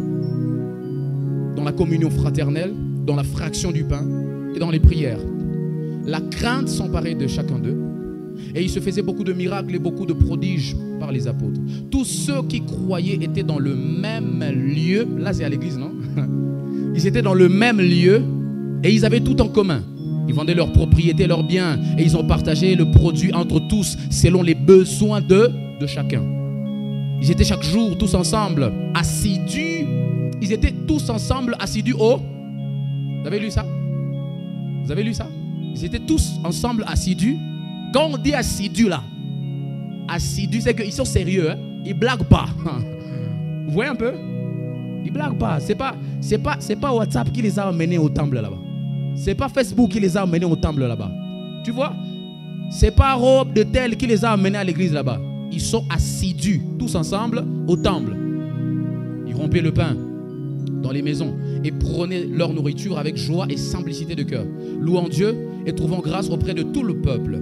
fraternelle, dans la fraction du pain et dans les prières. La crainte s'emparait de chacun d'eux, et il se faisait beaucoup de miracles et beaucoup de prodiges par les apôtres. Tous ceux qui croyaient étaient dans le même lieu. Là, c'est à l'église, non? Ils étaient dans le même lieu et ils avaient tout en commun. Ils vendaient leurs propriétés, leurs biens, et ils ont partagé le produit entre tous selon les besoins de chacun. Ils étaient chaque jour tous ensemble assidus. Ils étaient tous ensemble assidus au... Vous avez lu ça? Vous avez lu ça? Ils étaient tous ensemble assidus. Quand on dit assidus là, assidus, c'est qu'ils sont sérieux. Hein? Ils ne blaguent pas. Vous voyez un peu? Ils ne blaguent pas. C'est pas WhatsApp qui les a emmenés au temple là-bas. C'est pas Facebook qui les a emmenés au temple là-bas. Tu vois? C'est pas Robe de tel qui les a emmenés à l'église là-bas. Ils sont assidus tous ensemble au temple. Ils rompaient le pain dans les maisons et prenaient leur nourriture avec joie et simplicité de cœur, louant Dieu et trouvant grâce auprès de tout le peuple.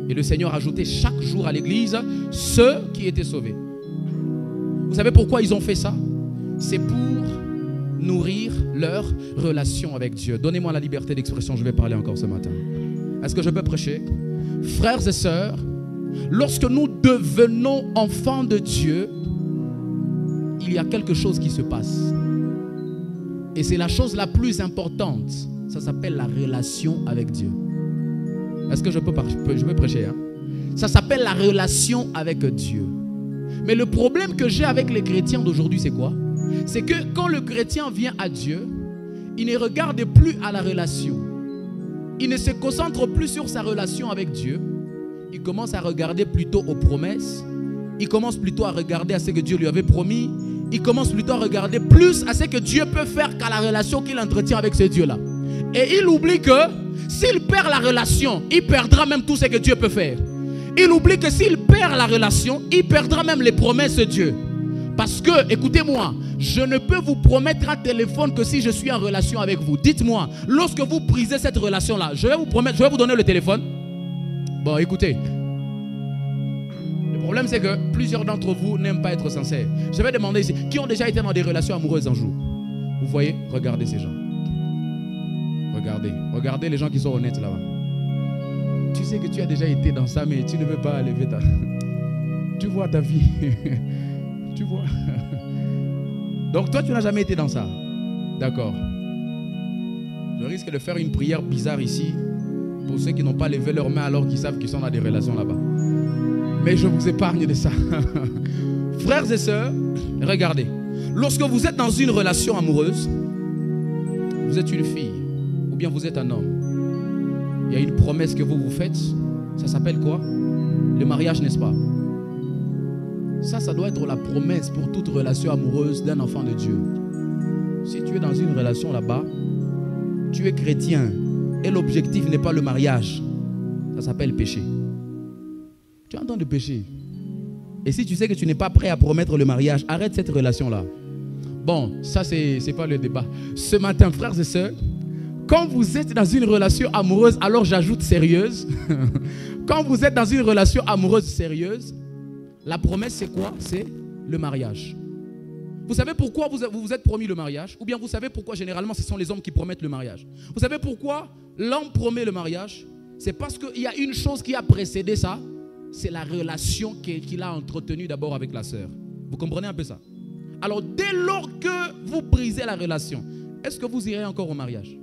Et le Seigneur ajoutait chaque jour à l'église ceux qui étaient sauvés. Vous savez pourquoi ils ont fait ça? C'est pour nourrir leur relation avec Dieu. Donnez-moi la liberté d'expression, je vais parler encore ce matin. Est-ce que je peux prêcher? Frères et sœurs, lorsque nous devenons enfants de Dieu, il y a quelque chose qui se passe. Et c'est la chose la plus importante. Ça s'appelle la relation avec Dieu. Est-ce que je peux prêcher? Hein? Ça s'appelle la relation avec Dieu. Mais le problème que j'ai avec les chrétiens d'aujourd'hui, c'est quoi? C'est que quand le chrétien vient à Dieu, il ne regarde plus à la relation. Il ne se concentre plus sur sa relation avec Dieu. Il commence à regarder plutôt aux promesses. Il commence plutôt à regarder à ce que Dieu lui avait promis. Il commence plutôt à regarder plus à ce que Dieu peut faire qu'à la relation qu'il entretient avec ce Dieu-là. Et il oublie que s'il perd la relation, il perdra même tout ce que Dieu peut faire. Il oublie que s'il perd la relation, il perdra même les promesses de Dieu. Parce que, écoutez-moi, je ne peux vous promettre un téléphone que si je suis en relation avec vous. Dites-moi, lorsque vous brisez cette relation-là, je vais vous promettre, je vais vous donner le téléphone. Bon, écoutez. Le problème, c'est que plusieurs d'entre vous n'aiment pas être sincères. Je vais demander ici, qui ont déjà été dans des relations amoureuses un jour? Vous voyez, regardez ces gens. Regardez les gens qui sont honnêtes là-bas. Tu sais que tu as déjà été dans ça, mais tu ne veux pas lever ta... Tu vois ta vie. Tu vois. Donc toi, tu n'as jamais été dans ça. D'accord. Je risque de faire une prière bizarre ici pour ceux qui n'ont pas levé leurs mains alors qu'ils savent qu'ils sont dans des relations là-bas. Mais je vous épargne de ça. Frères et sœurs, regardez. Lorsque vous êtes dans une relation amoureuse, vous êtes une fille ou bien vous êtes un homme. Il y a une promesse que vous vous faites. Ça s'appelle quoi? Le mariage, n'est-ce pas? Ça doit être la promesse pour toute relation amoureuse d'un enfant de Dieu. Si tu es dans une relation là-bas, tu es chrétien et l'objectif n'est pas le mariage. Ça s'appelle péché. Tu es en train de pécher. Et si tu sais que tu n'es pas prêt à promettre le mariage, arrête cette relation-là. Bon, ça c'est pas le débat. Ce matin, frères et sœurs, quand vous êtes dans une relation amoureuse, alors j'ajoute sérieuse. Quand vous êtes dans une relation amoureuse sérieuse, la promesse, c'est quoi? C'est le mariage. Vous savez pourquoi vous vous êtes promis le mariage? Ou bien vous savez pourquoi généralement ce sont les hommes qui promettent le mariage? Vous savez pourquoi l'homme promet le mariage? C'est parce qu'il y a une chose qui a précédé ça. C'est la relation qu'il a entretenue d'abord avec la sœur. Vous comprenez un peu ça? Alors dès lors que vous brisez la relation, est-ce que vous irez encore au mariage?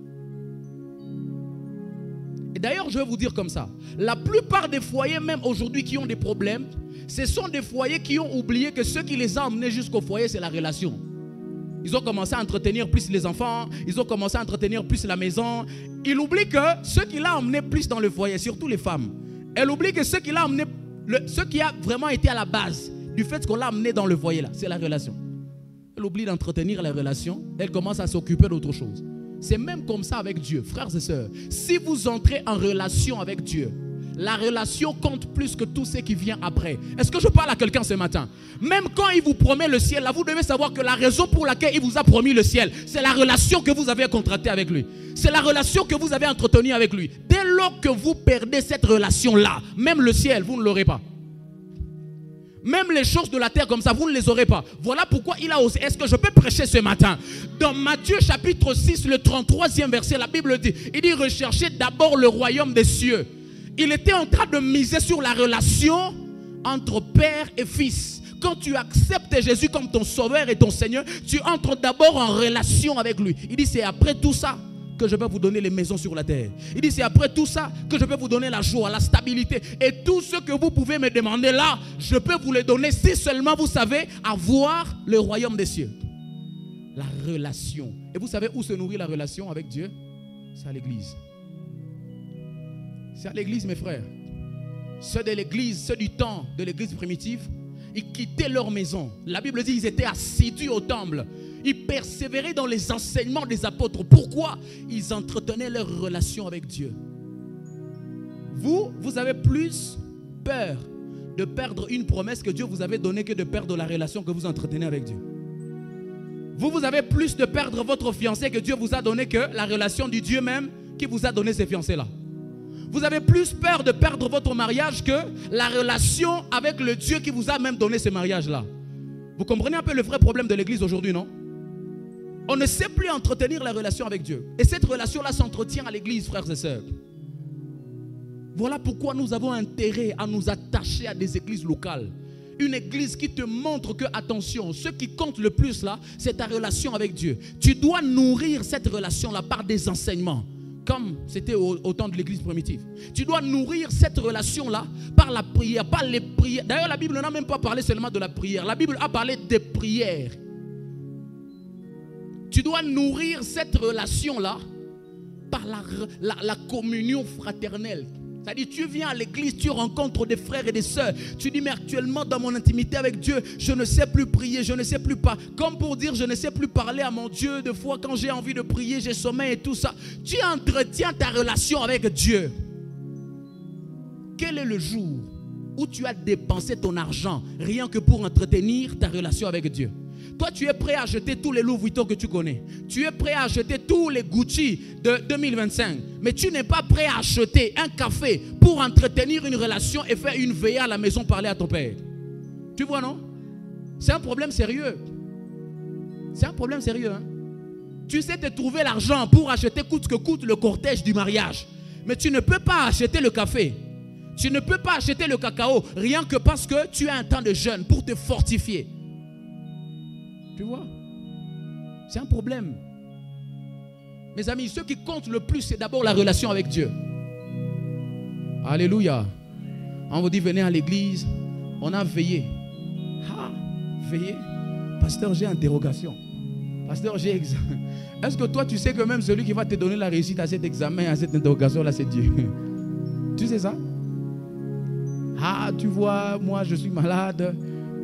Et d'ailleurs, je vais vous dire comme ça. La plupart des foyers, même aujourd'hui, qui ont des problèmes, ce sont des foyers qui ont oublié que ce qui les a emmenés jusqu'au foyer, c'est la relation. Ils ont commencé à entretenir plus les enfants, ils ont commencé à entretenir plus la maison. Ils oublient que ce qui l'a emmené plus dans le foyer, surtout les femmes, elle oublie que ce qui l'a emmené, ce qui a vraiment été à la base du fait qu'on l'a amené dans le foyer là, c'est la relation. Elle oublie d'entretenir la relation, elle commence à s'occuper d'autre chose. C'est même comme ça avec Dieu, frères et sœurs. Si vous entrez en relation avec Dieu, la relation compte plus que tout ce qui vient après. Est-ce que je parle à quelqu'un ce matin? Même quand il vous promet le ciel, là, vous devez savoir que la raison pour laquelle il vous a promis le ciel, c'est la relation que vous avez contractée avec lui. C'est la relation que vous avez entretenue avec lui. Dès lors que vous perdez cette relation-là, même le ciel, vous ne l'aurez pas. Même les choses de la terre comme ça, vous ne les aurez pas. Voilà pourquoi il a osé. Est-ce que je peux prêcher ce matin? Dans Matthieu chapitre 6, le 33e verset, la Bible dit, il dit, recherchez d'abord le royaume des cieux. Il était en train de miser sur la relation entre père et fils. Quand tu acceptes Jésus comme ton sauveur et ton Seigneur, tu entres d'abord en relation avec lui. Il dit, c'est après tout ça que je vais vous donner les maisons sur la terre. Il dit, c'est après tout ça que je vais vous donner la joie, la stabilité. Et tout ce que vous pouvez me demander là, je peux vous le donner si seulement vous savez avoir le royaume des cieux. La relation. Et vous savez où se nourrit la relation avec Dieu? C'est à l'église. C'est à l'église, mes frères. Ceux de l'église, ceux du temps de l'église primitive, ils quittaient leur maison. La Bible dit qu'ils étaient assidus au temple. Ils persévéraient dans les enseignements des apôtres. Pourquoi? Ils entretenaient leur relation avec Dieu. Vous avez plus peur de perdre une promesse que Dieu vous avait donnée que de perdre la relation que vous entretenez avec Dieu. Vous avez plus de perdre votre fiancé que Dieu vous a donné que la relation du Dieu même qui vous a donné ces fiancés-là. Vous avez plus peur de perdre votre mariage que la relation avec le Dieu qui vous a même donné ce mariage-là. Vous comprenez un peu le vrai problème de l'église aujourd'hui, non? On ne sait plus entretenir la relation avec Dieu. Et cette relation-là s'entretient à l'église, frères et sœurs. Voilà pourquoi nous avons intérêt à nous attacher à des églises locales. Une église qui te montre que, attention, ce qui compte le plus là, c'est ta relation avec Dieu. Tu dois nourrir cette relation-là par des enseignements. Comme c'était au temps de l'église primitive. Tu dois nourrir cette relation-là par la prière, par les prières. D'ailleurs, la Bible n'a même pas parlé seulement de la prière. La Bible a parlé des prières. Tu dois nourrir cette relation-là par la communion fraternelle. C'est-à-dire, tu viens à l'église, tu rencontres des frères et des sœurs. Tu dis, mais actuellement, dans mon intimité avec Dieu, je ne sais plus prier, je ne sais plus pas. Comme pour dire, je ne sais plus parler à mon Dieu. Des fois, quand j'ai envie de prier, j'ai sommeil et tout ça. Tu entretiens ta relation avec Dieu. Quel est le jour où tu as dépensé ton argent rien que pour entretenir ta relation avec Dieu. Toi, tu es prêt à acheter tous les Louis Vuitton que tu connais. Tu es prêt à acheter tous les Gucci de 2025. Mais tu n'es pas prêt à acheter un café pour entretenir une relation et faire une veillée à la maison, parler à ton père. Tu vois, non? C'est un problème sérieux. C'est un problème sérieux. Hein? Tu sais te trouver l'argent pour acheter coûte que coûte le cortège du mariage. Mais tu ne peux pas acheter le café. Tu ne peux pas acheter le cacao rien que parce que tu as un temps de jeûne pour te fortifier. Tu vois? C'est un problème. Mes amis, ce qui compte le plus, c'est d'abord la relation avec Dieu. Alléluia. On vous dit, venez à l'église. On a veillé. Ah, veillé? Pasteur, j'ai interrogation. Pasteur, j'ai examen. Est-ce que toi, tu sais que même celui qui va te donner la réussite à cet examen, à cette interrogation-là, c'est Dieu? Tu sais ça? Ah, tu vois, moi, je suis malade.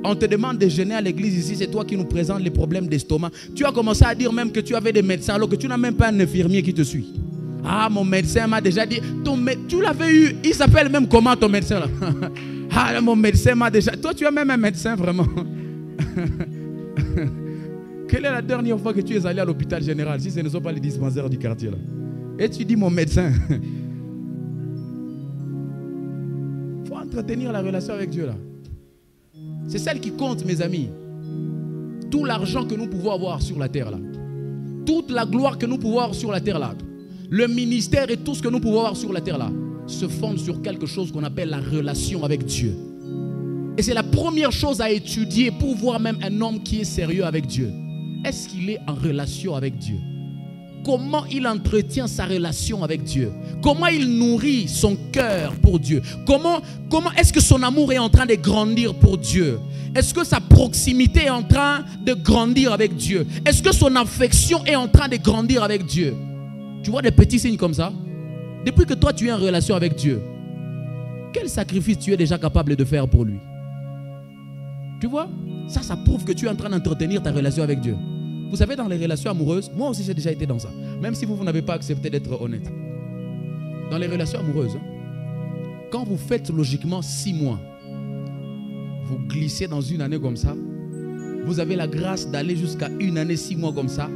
On te demande de jeûner à l'église ici, c'est toi qui nous présentes les problèmes d'estomac. Tu as commencé à dire même que tu avais des médecins alors que tu n'as même pas un infirmier qui te suit. Ah, mon médecin m'a déjà dit, tu l'avais eu, il s'appelle même comment ton médecin là? Ah, mon médecin m'a déjà... Toi, tu as même un médecin vraiment. Quelle est la dernière fois que tu es allé à l'hôpital général, si ce ne sont pas les dispensaires du quartier là? Et tu dis mon médecin. Il faut entretenir la relation avec Dieu là. C'est celle qui compte, mes amis. Tout l'argent que nous pouvons avoir sur la terre là, toute la gloire que nous pouvons avoir sur la terre là, le ministère et tout ce que nous pouvons avoir sur la terre là, se fonde sur quelque chose qu'on appelle la relation avec Dieu. Et c'est la première chose à étudier pour voir même un homme qui est sérieux avec Dieu. Est-ce qu'il est en relation avec Dieu? Comment il entretient sa relation avec Dieu? Comment il nourrit son cœur pour Dieu? Comment est-ce que son amour est en train de grandir pour Dieu? Est-ce que sa proximité est en train de grandir avec Dieu? Est-ce que son affection est en train de grandir avec Dieu? Tu vois des petits signes comme ça? Depuis que toi tu es en relation avec Dieu, quel sacrifice tu es déjà capable de faire pour lui? Tu vois? Ça prouve que tu es en train d'entretenir ta relation avec Dieu. Vous savez, dans les relations amoureuses, moi aussi j'ai déjà été dans ça. Même si vous n'avez pas accepté d'être honnête. Dans les relations amoureuses, quand vous faites logiquement 6 mois, vous glissez dans une année comme ça, vous avez la grâce d'aller jusqu'à une année, 6 mois comme ça.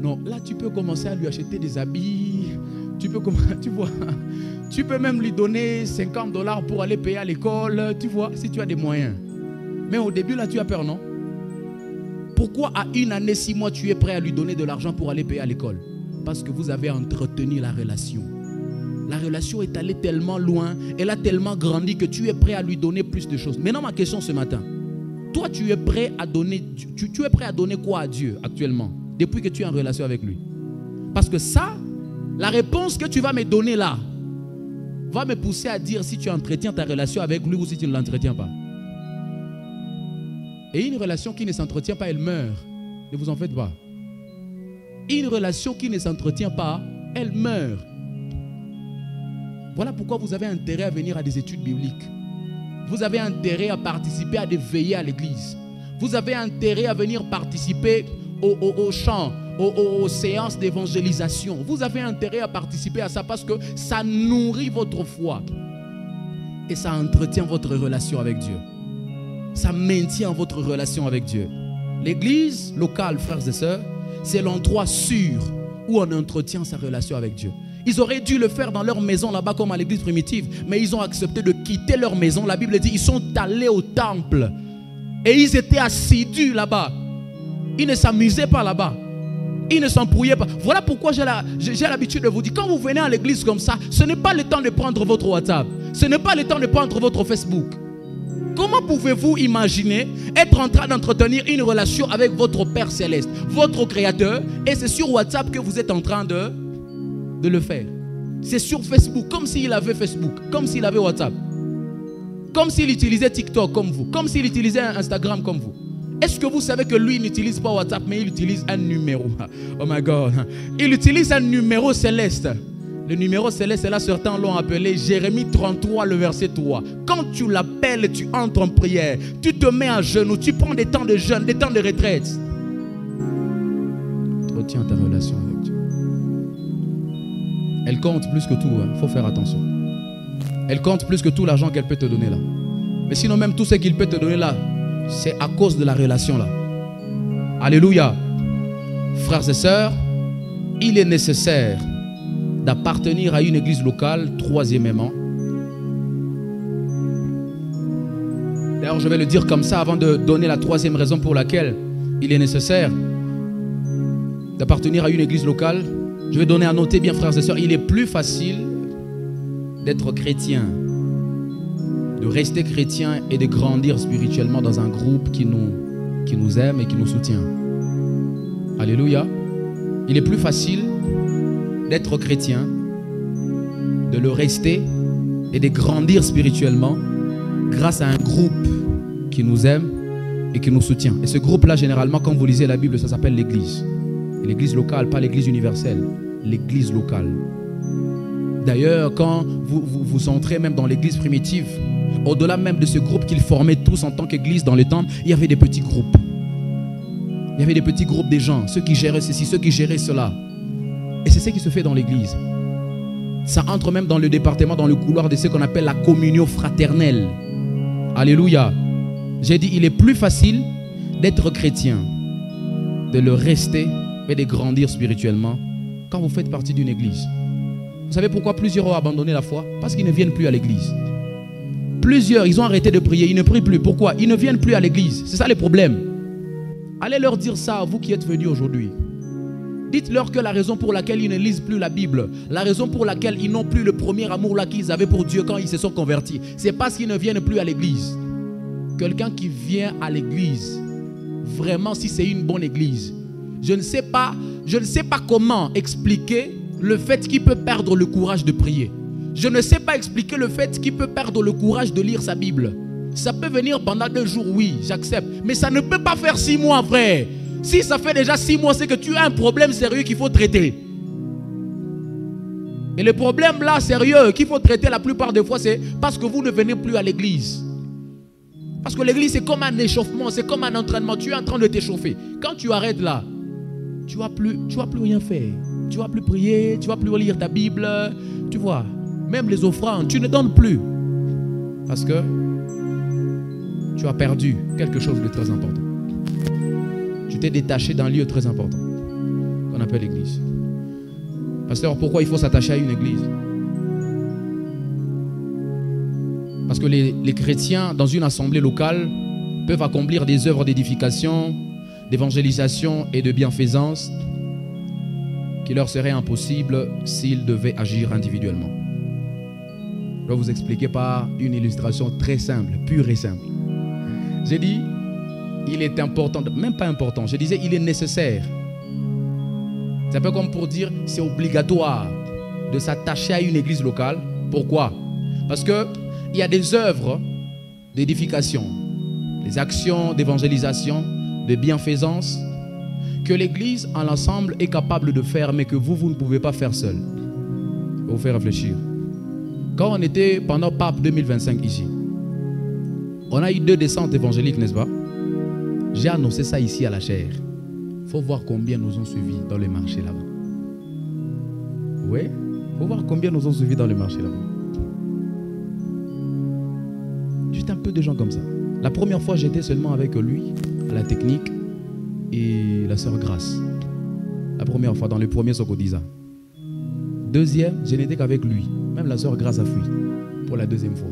Non, là tu peux commencer à lui acheter des habits. Tu peux même lui donner $50 pour aller payer à l'école, tu vois, si tu as des moyens. Mais au début là tu as peur, non? Pourquoi à une année, 6 mois, tu es prêt à lui donner de l'argent pour aller payer à l'école? Parce que vous avez entretenu la relation. La relation est allée tellement loin, elle a tellement grandi que tu es prêt à lui donner plus de choses. Maintenant, ma question ce matin, toi, tu es prêt à donner, tu es prêt à donner quoi à Dieu actuellement, depuis que tu es en relation avec lui? Parce que ça, la réponse que tu vas me donner là, va me pousser à dire si tu entretiens ta relation avec lui ou si tu ne l'entretiens pas. Et une relation qui ne s'entretient pas, elle meurt. Ne vous en faites pas. Une relation qui ne s'entretient pas, elle meurt. Voilà pourquoi vous avez intérêt à venir à des études bibliques. Vous avez intérêt à participer à des veillées à l'église. Vous avez intérêt à venir participer aux chants, aux séances d'évangélisation. Vous avez intérêt à participer à ça parce que ça nourrit votre foi. Et ça entretient votre relation avec Dieu. Ça maintient votre relation avec Dieu. L'église locale, frères et sœurs, c'est l'endroit sûr où on entretient sa relation avec Dieu. Ils auraient dû le faire dans leur maison là-bas comme à l'église primitive, mais ils ont accepté de quitter leur maison. La Bible dit ils sont allés au temple et ils étaient assidus là-bas. Ils ne s'amusaient pas là-bas. Ils ne s'embrouillaient pas. Voilà pourquoi j'ai l'habitude de vous dire, quand vous venez à l'église comme ça, ce n'est pas le temps de prendre votre WhatsApp. Ce n'est pas le temps de prendre votre Facebook. Comment pouvez-vous imaginer être en train d'entretenir une relation avec votre Père Céleste, votre Créateur, et c'est sur WhatsApp que vous êtes en train de le faire? C'est sur Facebook, comme s'il avait Facebook, comme s'il avait WhatsApp, comme s'il utilisait TikTok comme vous, comme s'il utilisait Instagram comme vous. Est-ce que vous savez que lui n'utilise pas WhatsApp, mais il utilise un numéro? Oh my God. Il utilise un numéro céleste. Le numéro céleste, là, certains l'ont appelé Jérémie 33, le verset 3. Quand tu l'appelles, tu entres en prière. Tu te mets à genoux, tu prends des temps de jeûne, des temps de retraite. Retiens ta relation avec Dieu. Elle compte plus que tout, il faut faire attention. Elle compte plus que tout l'argent qu'elle peut te donner là. Mais sinon, même tout ce qu'il peut te donner là, c'est à cause de la relation là. Alléluia. Frères et sœurs, il est nécessaire d'appartenir à une église locale, troisièmement. D'ailleurs, je vais le dire comme ça avant de donner la troisième raison pour laquelle il est nécessaire d'appartenir à une église locale. Je vais donner à noter bien, frères et sœurs, il est plus facile d'être chrétien, de rester chrétien et de grandir spirituellement dans un groupe qui nous aime et qui nous soutient. Alléluia. Il est plus facile d'être chrétien, de le rester et de grandir spirituellement grâce à un groupe qui nous aime et qui nous soutient. Et ce groupe-là, généralement, quand vous lisez la Bible, ça s'appelle l'église. L'église locale, pas l'église universelle, l'église locale. D'ailleurs, quand vous entrez même dans l'église primitive, au-delà même de ce groupe qu'ils formaient tous en tant qu'église dans le temple, il y avait des petits groupes. Il y avait des petits groupes des gens, ceux qui géraient ceci, ceux qui géraient cela. Et c'est ce qui se fait dans l'église. Ça entre même dans le département, dans le couloir de ce qu'on appelle la communion fraternelle. Alléluia. J'ai dit, il est plus facile d'être chrétien, de le rester et de grandir spirituellement quand vous faites partie d'une église. Vous savez pourquoi plusieurs ont abandonné la foi? Parce qu'ils ne viennent plus à l'église. Plusieurs, ils ont arrêté de prier, ils ne prient plus. Pourquoi? Ils ne viennent plus à l'église. C'est ça le problème. Allez leur dire ça à vous qui êtes venus aujourd'hui. Dites-leur que la raison pour laquelle ils ne lisent plus la Bible, la raison pour laquelle ils n'ont plus le premier amour là qu'ils avaient pour Dieu quand ils se sont convertis, c'est parce qu'ils ne viennent plus à l'église. Quelqu'un qui vient à l'église, vraiment si c'est une bonne église, je ne sais pas comment expliquer le fait qu'il peut perdre le courage de prier. Je ne sais pas expliquer le fait qu'il peut perdre le courage de lire sa Bible. Ça peut venir pendant 2 jours, oui, j'accepte. Mais ça ne peut pas faire 6 mois, frère. Si ça fait déjà 6 mois, c'est que tu as un problème sérieux qu'il faut traiter. Et le problème là, sérieux, qu'il faut traiter la plupart des fois, c'est parce que vous ne venez plus à l'église. Parce que l'église, c'est comme un échauffement, c'est comme un entraînement. Tu es en train de t'échauffer. Quand tu arrêtes là, tu ne vas plus rien faire. Tu ne vas plus prier, tu ne vas plus lire ta Bible. Tu vois, même les offrandes, tu ne donnes plus. Parce que tu as perdu quelque chose de très important. Tu t'es détaché d'un lieu très important qu'on appelle l'église. Pasteur, pourquoi il faut s'attacher à une église? Parce que les chrétiens dans une assemblée locale peuvent accomplir des œuvres d'édification, d'évangélisation et de bienfaisance qui leur seraient impossibles s'ils devaient agir individuellement. Je vais vous expliquer par une illustration très simple, pure et simple. J'ai dit, il est important, même pas important, je disais, il est nécessaire. C'est un peu comme pour dire, c'est obligatoire de s'attacher à une église locale. Pourquoi? Parce que il y a des œuvres d'édification, des actions d'évangélisation, de bienfaisance que l'église en l'ensemble est capable de faire, mais que vous ne pouvez pas faire seul. Je vais vous faire réfléchir. Quand on était pendant Pape 2025 ici, on a eu 2 descentes évangéliques, n'est-ce pas? J'ai annoncé ça ici à la chaire. Il faut voir combien nous ont suivis dans les marchés là-bas. Oui, il faut voir combien nous ont suivis dans les marchés là-bas. Juste un peu de gens comme ça. La première fois, j'étais seulement avec lui, à la technique, et la sœur Grace. La première fois, dans le premier Sokodisa. Deuxième, je n'étais qu'avec lui. Même la sœur Grace a fui pour la 2e fois.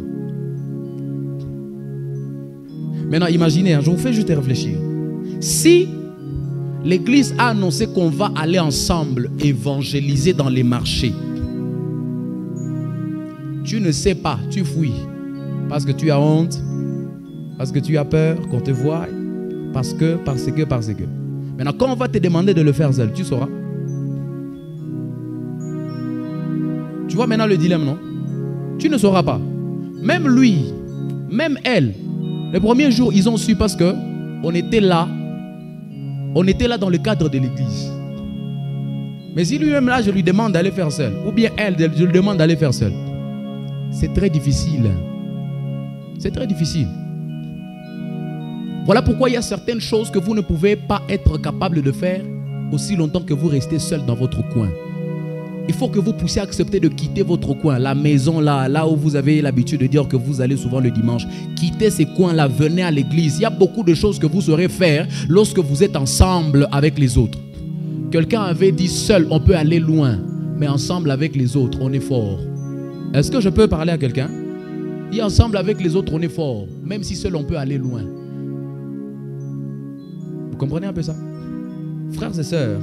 Maintenant, imaginez, je vous fais juste réfléchir. Si l'église a annoncé qu'on va aller ensemble évangéliser dans les marchés, tu ne sais pas, tu fuis. Parce que tu as honte, parce que tu as peur qu'on te voie, parce que. Maintenant, quand on va te demander de le faire seul, tu sauras. Tu vois maintenant le dilemme, non? Tu ne sauras pas. Même lui, même elle, le premier jour, ils ont su parce que on était là dans le cadre de l'église. Mais si lui-même là, je lui demande d'aller faire seul, ou bien elle, je lui demande d'aller faire seul, c'est très difficile. C'est très difficile. Voilà pourquoi il y a certaines choses que vous ne pouvez pas être capable de faire aussi longtemps que vous restez seul dans votre coin. Il faut que vous puissiez accepter de quitter votre coin, la maison là où vous avez l'habitude de dire que vous allez souvent le dimanche. Quittez ces coins-là, venez à l'église. Il y a beaucoup de choses que vous saurez faire lorsque vous êtes ensemble avec les autres. Quelqu'un avait dit seul, on peut aller loin, mais ensemble avec les autres, on est fort. Est-ce que je peux parler à quelqu'un? Et ensemble avec les autres, on est fort, même si seul, on peut aller loin. Vous comprenez un peu ça? Frères et sœurs,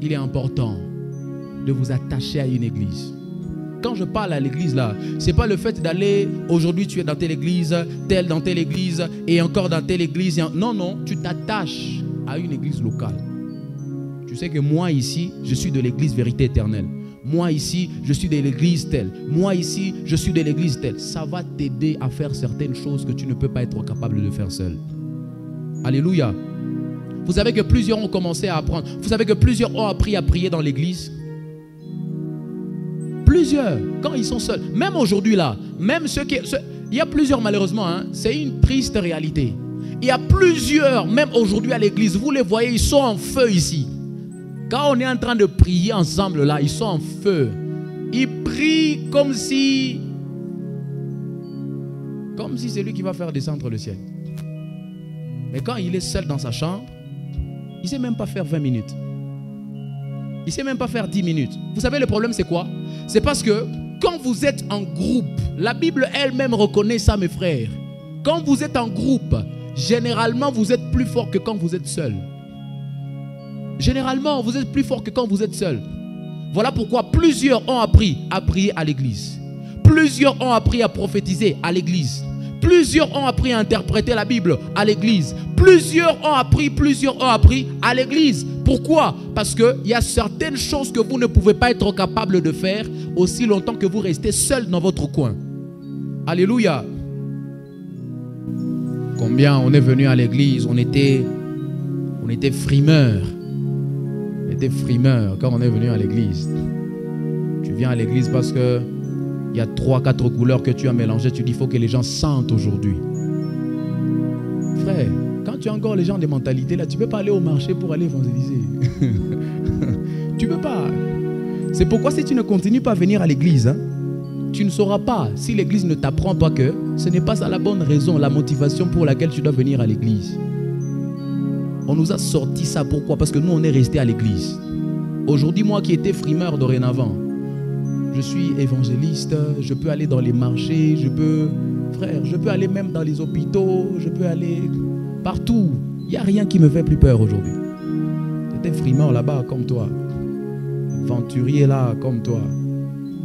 il est important de vous attacher à une église. Quand je parle à l'église là, c'est pas le fait d'aller, aujourd'hui tu es dans telle église, telle dans telle église, et encore dans telle église. Non, non, tu t'attaches à une église locale. Tu sais que moi ici, je suis de l'église Vérité Éternelle. Moi ici, je suis de l'église telle. Moi ici, je suis de l'église telle. Ça va t'aider à faire certaines choses que tu ne peux pas être capable de faire seul. Alléluia. Vous savez que plusieurs ont commencé à apprendre. Vous savez que plusieurs ont appris à prier dans l'église. Plusieurs, quand ils sont seuls. Même aujourd'hui là, même il y a plusieurs malheureusement, hein, c'est une triste réalité. Il y a plusieurs, même aujourd'hui à l'église, vous les voyez, ils sont en feu ici. Quand on est en train de prier ensemble là, ils sont en feu. Ils prient comme si c'est lui qui va faire descendre le ciel. Mais quand il est seul dans sa chambre, il ne sait même pas faire 20 minutes. Il ne sait même pas faire 10 minutes. Vous savez le problème c'est quoi? C'est parce que quand vous êtes en groupe, la Bible elle-même reconnaît ça mes frères. Quand vous êtes en groupe, généralement vous êtes plus fort que quand vous êtes seul. Généralement vous êtes plus fort que quand vous êtes seul. Voilà pourquoi plusieurs ont appris à prier à l'église. Plusieurs ont appris à prophétiser à l'église. Plusieurs ont appris à interpréter la Bible à l'église. Plusieurs ont appris à l'église. Pourquoi? Parce qu'il y a certaines choses que vous ne pouvez pas être capable de faire aussi longtemps que vous restez seul dans votre coin. Alléluia. Combien on est venu à l'église, on était frimeurs. On était frimeurs quand on est venu à l'église. Tu viens à l'église parce que il y a 3-4 couleurs que tu as mélangées. Tu dis il faut que les gens sentent aujourd'hui. Frère, quand tu as encore les gens de mentalité là, tu ne peux pas aller au marché pour aller évangéliser. Tu ne peux pas. C'est pourquoi si tu ne continues pas à venir à l'église, hein, tu ne sauras pas si l'église ne t'apprend pas que ce n'est pas ça la bonne raison, la motivation pour laquelle tu dois venir à l'église. On nous a sorti ça, pourquoi? Parce que nous on est resté à l'église. Aujourd'hui, moi qui étais frimeur dorénavant, je suis évangéliste, je peux aller dans les marchés, je peux aller même dans les hôpitaux, je peux aller partout. Il n'y a rien qui me fait plus peur aujourd'hui. J'étais frimeur là-bas comme toi, aventurier là comme toi.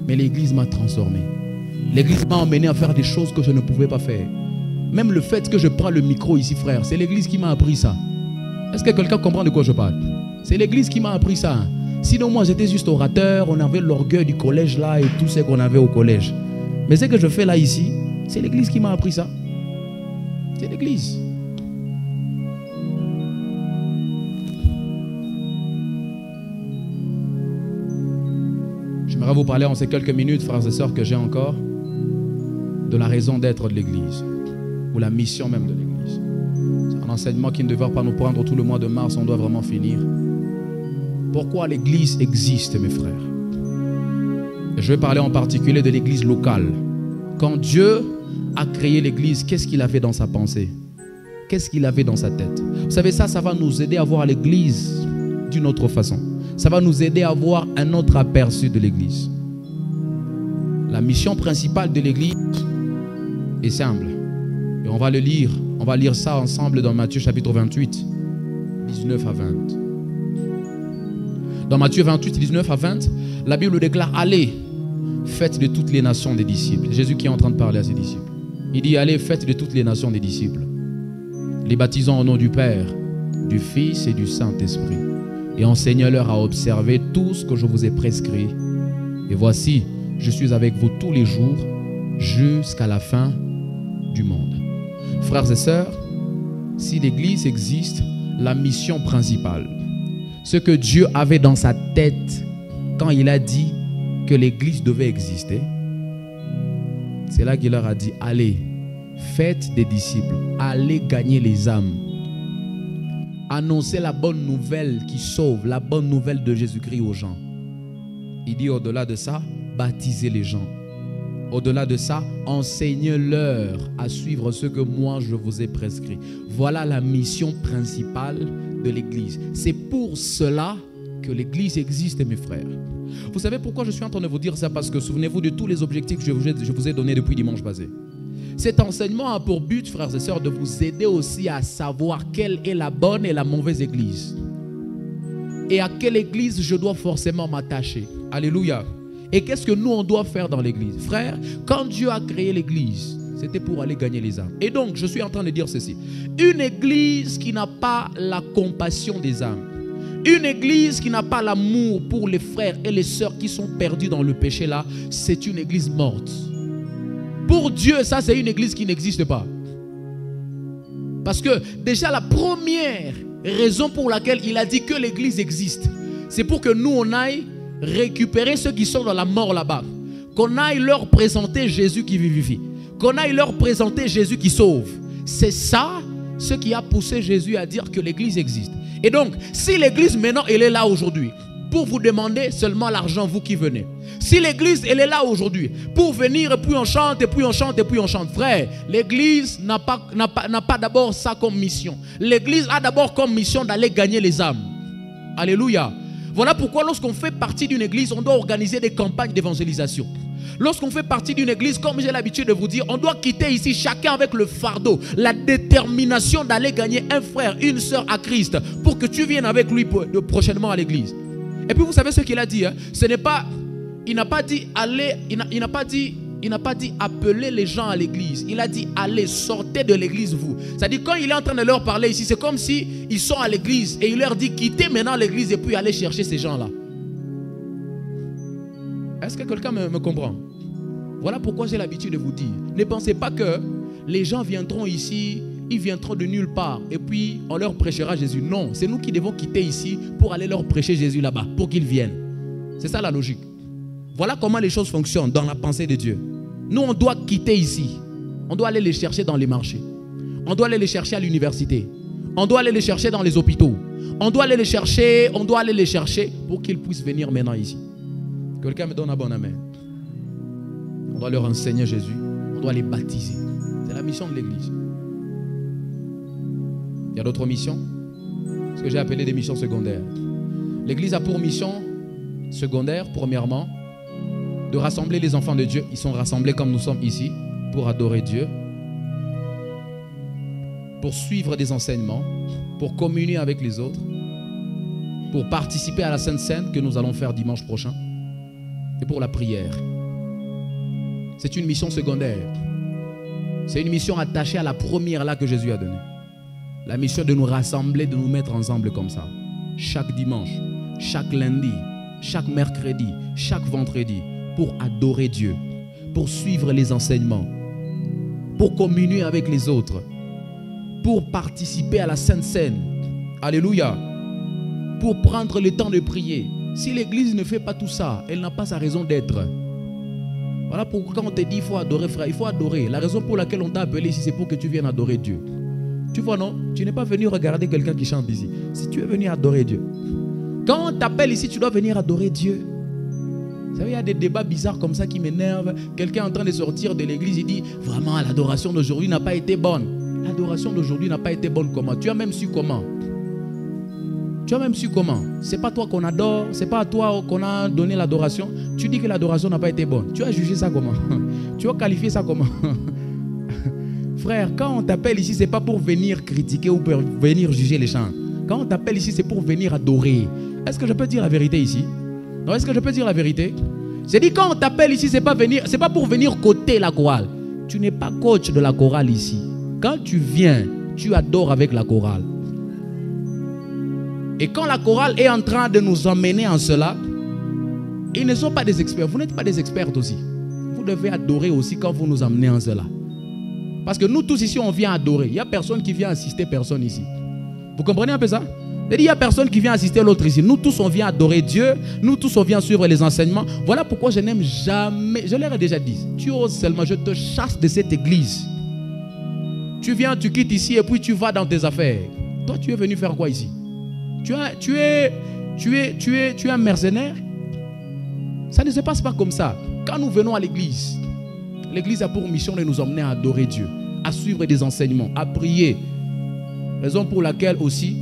Mais l'église m'a transformé. L'église m'a emmené à faire des choses que je ne pouvais pas faire. Même le fait que je prends le micro ici, frère, c'est l'église qui m'a appris ça. Est-ce que quelqu'un comprend de quoi je parle? C'est l'église qui m'a appris ça. Sinon, moi, j'étais juste orateur. On avait l'orgueil du collège là et tout ce qu'on avait au collège. Mais ce que je fais là, ici, c'est l'église qui m'a appris ça. C'est l'église. J'aimerais vous parler en ces quelques minutes, frères et sœurs, que j'ai encore, de la raison d'être de l'église. Ou la mission même de l'église. C'est un enseignement qui ne devrait pas nous prendre tout le mois de mars. On doit vraiment finir. Pourquoi l'église existe, mes frères? Je vais parler en particulier de l'église locale. Quand Dieu a créé l'église, qu'est-ce qu'il avait dans sa pensée? Qu'est-ce qu'il avait dans sa tête? Vous savez, ça va nous aider à voir l'église d'une autre façon. Ça va nous aider à avoir un autre aperçu de l'église. La mission principale de l'église est simple. Et on va le lire. On va lire ça ensemble dans Matthieu chapitre 28, 19 à 20. Dans Matthieu 28, 19 à 20, la Bible déclare « Allez, faites de toutes les nations des disciples ». Jésus qui est en train de parler à ses disciples. Il dit « Allez, faites de toutes les nations des disciples, les baptisant au nom du Père, du Fils et du Saint-Esprit, et enseignez-leur à observer tout ce que je vous ai prescrit. Et voici, je suis avec vous tous les jours, jusqu'à la fin du monde. » Frères et sœurs, si l'église existe, la mission principale, ce que Dieu avait dans sa tête quand il a dit que l'église devait exister, c'est là qu'il leur a dit, allez, faites des disciples, allez gagner les âmes. Annoncez la bonne nouvelle qui sauve, la bonne nouvelle de Jésus-Christ aux gens. Il dit au-delà de ça, baptisez les gens. Au-delà de ça, enseignez-leur à suivre ce que moi je vous ai prescrit. Voilà la mission principale de l'Église. C'est pour cela que l'Église existe, mes frères. Vous savez pourquoi je suis en train de vous dire ça? Parce que souvenez-vous de tous les objectifs que je vous ai donnés depuis dimanche passé. Cet enseignement a pour but, frères et sœurs, de vous aider aussi à savoir quelle est la bonne et la mauvaise Église. Et à quelle Église je dois forcément m'attacher. Alléluia. Et qu'est-ce que nous, on doit faire dans l'église? Frère, quand Dieu a créé l'église, c'était pour aller gagner les âmes. Et donc, je suis en train de dire ceci. Une église qui n'a pas la compassion des âmes, une église qui n'a pas l'amour pour les frères et les sœurs qui sont perdus dans le péché là, c'est une église morte. Pour Dieu, ça c'est une église qui n'existe pas. Parce que déjà la première raison pour laquelle il a dit que l'église existe, c'est pour que nous on aille récupérer ceux qui sont dans la mort là-bas, qu'on aille leur présenter Jésus qui vivifie, qu'on aille leur présenter Jésus qui sauve. C'est ça ce qui a poussé Jésus à dire que l'église existe. Et donc, si l'église maintenant elle est là aujourd'hui pour vous demander seulement l'argent, vous qui venez, si l'église elle est là aujourd'hui pour venir et puis on chante et puis on chante et puis on chante, frère, l'église n'a pas d'abord ça comme mission. L'église a d'abord comme mission d'aller gagner les âmes. Alléluia. Voilà pourquoi lorsqu'on fait partie d'une église, on doit organiser des campagnes d'évangélisation. Lorsqu'on fait partie d'une église, comme j'ai l'habitude de vous dire, on doit quitter ici chacun avec le fardeau, la détermination d'aller gagner un frère, une sœur à Christ pour que tu viennes avec lui prochainement à l'église. Et puis vous savez ce qu'il a dit, hein? Ce n'est pas, il n'a pas dit aller, il n'a pas dit appeler les gens à l'église. Il a dit allez, sortez de l'église vous. C'est-à-dire quand il est en train de leur parler ici, c'est comme si ils sont à l'église et il leur dit quittez maintenant l'église et puis allez chercher ces gens-là. Est-ce que quelqu'un me comprend? Voilà pourquoi j'ai l'habitude de vous dire, ne pensez pas que les gens viendront ici, ils viendront de nulle part et puis on leur prêchera Jésus. Non, c'est nous qui devons quitter ici pour aller leur prêcher Jésus là-bas, pour qu'ils viennent. C'est ça la logique. Voilà comment les choses fonctionnent dans la pensée de Dieu. Nous, on doit quitter ici. On doit aller les chercher dans les marchés. On doit aller les chercher à l'université. On doit aller les chercher dans les hôpitaux. On doit aller les chercher pour qu'ils puissent venir maintenant ici. Quelqu'un me donne un bon amen. On doit leur enseigner Jésus. On doit les baptiser. C'est la mission de l'église. Il y a d'autres missions. Ce que j'ai appelé des missions secondaires. L'église a pour mission secondaire, premièrement, de rassembler les enfants de Dieu. Ils sont rassemblés comme nous sommes ici pour adorer Dieu, pour suivre des enseignements, pour communier avec les autres, pour participer à la Sainte Seine que nous allons faire dimanche prochain et pour la prière. C'est une mission secondaire. C'est une mission attachée à la première là que Jésus a donnée. La mission de nous rassembler, de nous mettre ensemble comme ça. Chaque dimanche, chaque lundi, chaque mercredi, chaque vendredi, pour adorer Dieu, pour suivre les enseignements, pour communier avec les autres, pour participer à la Sainte Seine. Alléluia. Pour prendre le temps de prier. Si l'église ne fait pas tout ça, elle n'a pas sa raison d'être. Voilà pourquoi quand on te dit il faut adorer, frère, il faut adorer. La raison pour laquelle on t'a appelé ici, c'est pour que tu viennes adorer Dieu. Tu vois, non? Tu n'es pas venu regarder quelqu'un qui chante ici. Si tu es venu adorer Dieu. Quand on t'appelle ici, tu dois venir adorer Dieu. Vous savez, il y a des débats bizarres comme ça qui m'énervent. Quelqu'un est en train de sortir de l'église, il dit vraiment l'adoration d'aujourd'hui n'a pas été bonne. L'adoration d'aujourd'hui n'a pas été bonne comment? Tu as même su comment? Tu as même su comment? C'est pas toi qu'on adore, c'est pas à toi qu'on a donné l'adoration. Tu dis que l'adoration n'a pas été bonne. Tu as jugé ça comment? Tu as qualifié ça comment? Frère, quand on t'appelle ici, c'est pas pour venir critiquer ou pour venir juger les chants. Quand on t'appelle ici, c'est pour venir adorer. Est-ce que je peux dire la vérité ici? Non, est-ce que je peux dire la vérité? J'ai dit quand on t'appelle ici, c'est pas pour venir côté la chorale. Tu n'es pas coach de la chorale ici. Quand tu viens, tu adores avec la chorale. Et quand la chorale est en train de nous emmener en cela, ils ne sont pas des experts. Vous n'êtes pas des experts aussi. Vous devez adorer aussi quand vous nous emmenez en cela. Parce que nous tous ici, on vient adorer. Il n'y a personne qui vient assister personne ici. Vous comprenez un peu ça? Il n'y a personne qui vient assister l'autre ici. Nous tous, on vient adorer Dieu. Nous tous, on vient suivre les enseignements. Voilà pourquoi je n'aime jamais, je leur ai déjà dit, tu oses seulement, je te chasse de cette église. Tu viens, tu quittes ici et puis tu vas dans tes affaires. Toi, tu es venu faire quoi ici? Tu es un mercenaire? Ça ne se passe pas comme ça. Quand nous venons à l'église, l'église a pour mission de nous emmener à adorer Dieu, à suivre des enseignements, à prier. Raison pour laquelle aussi,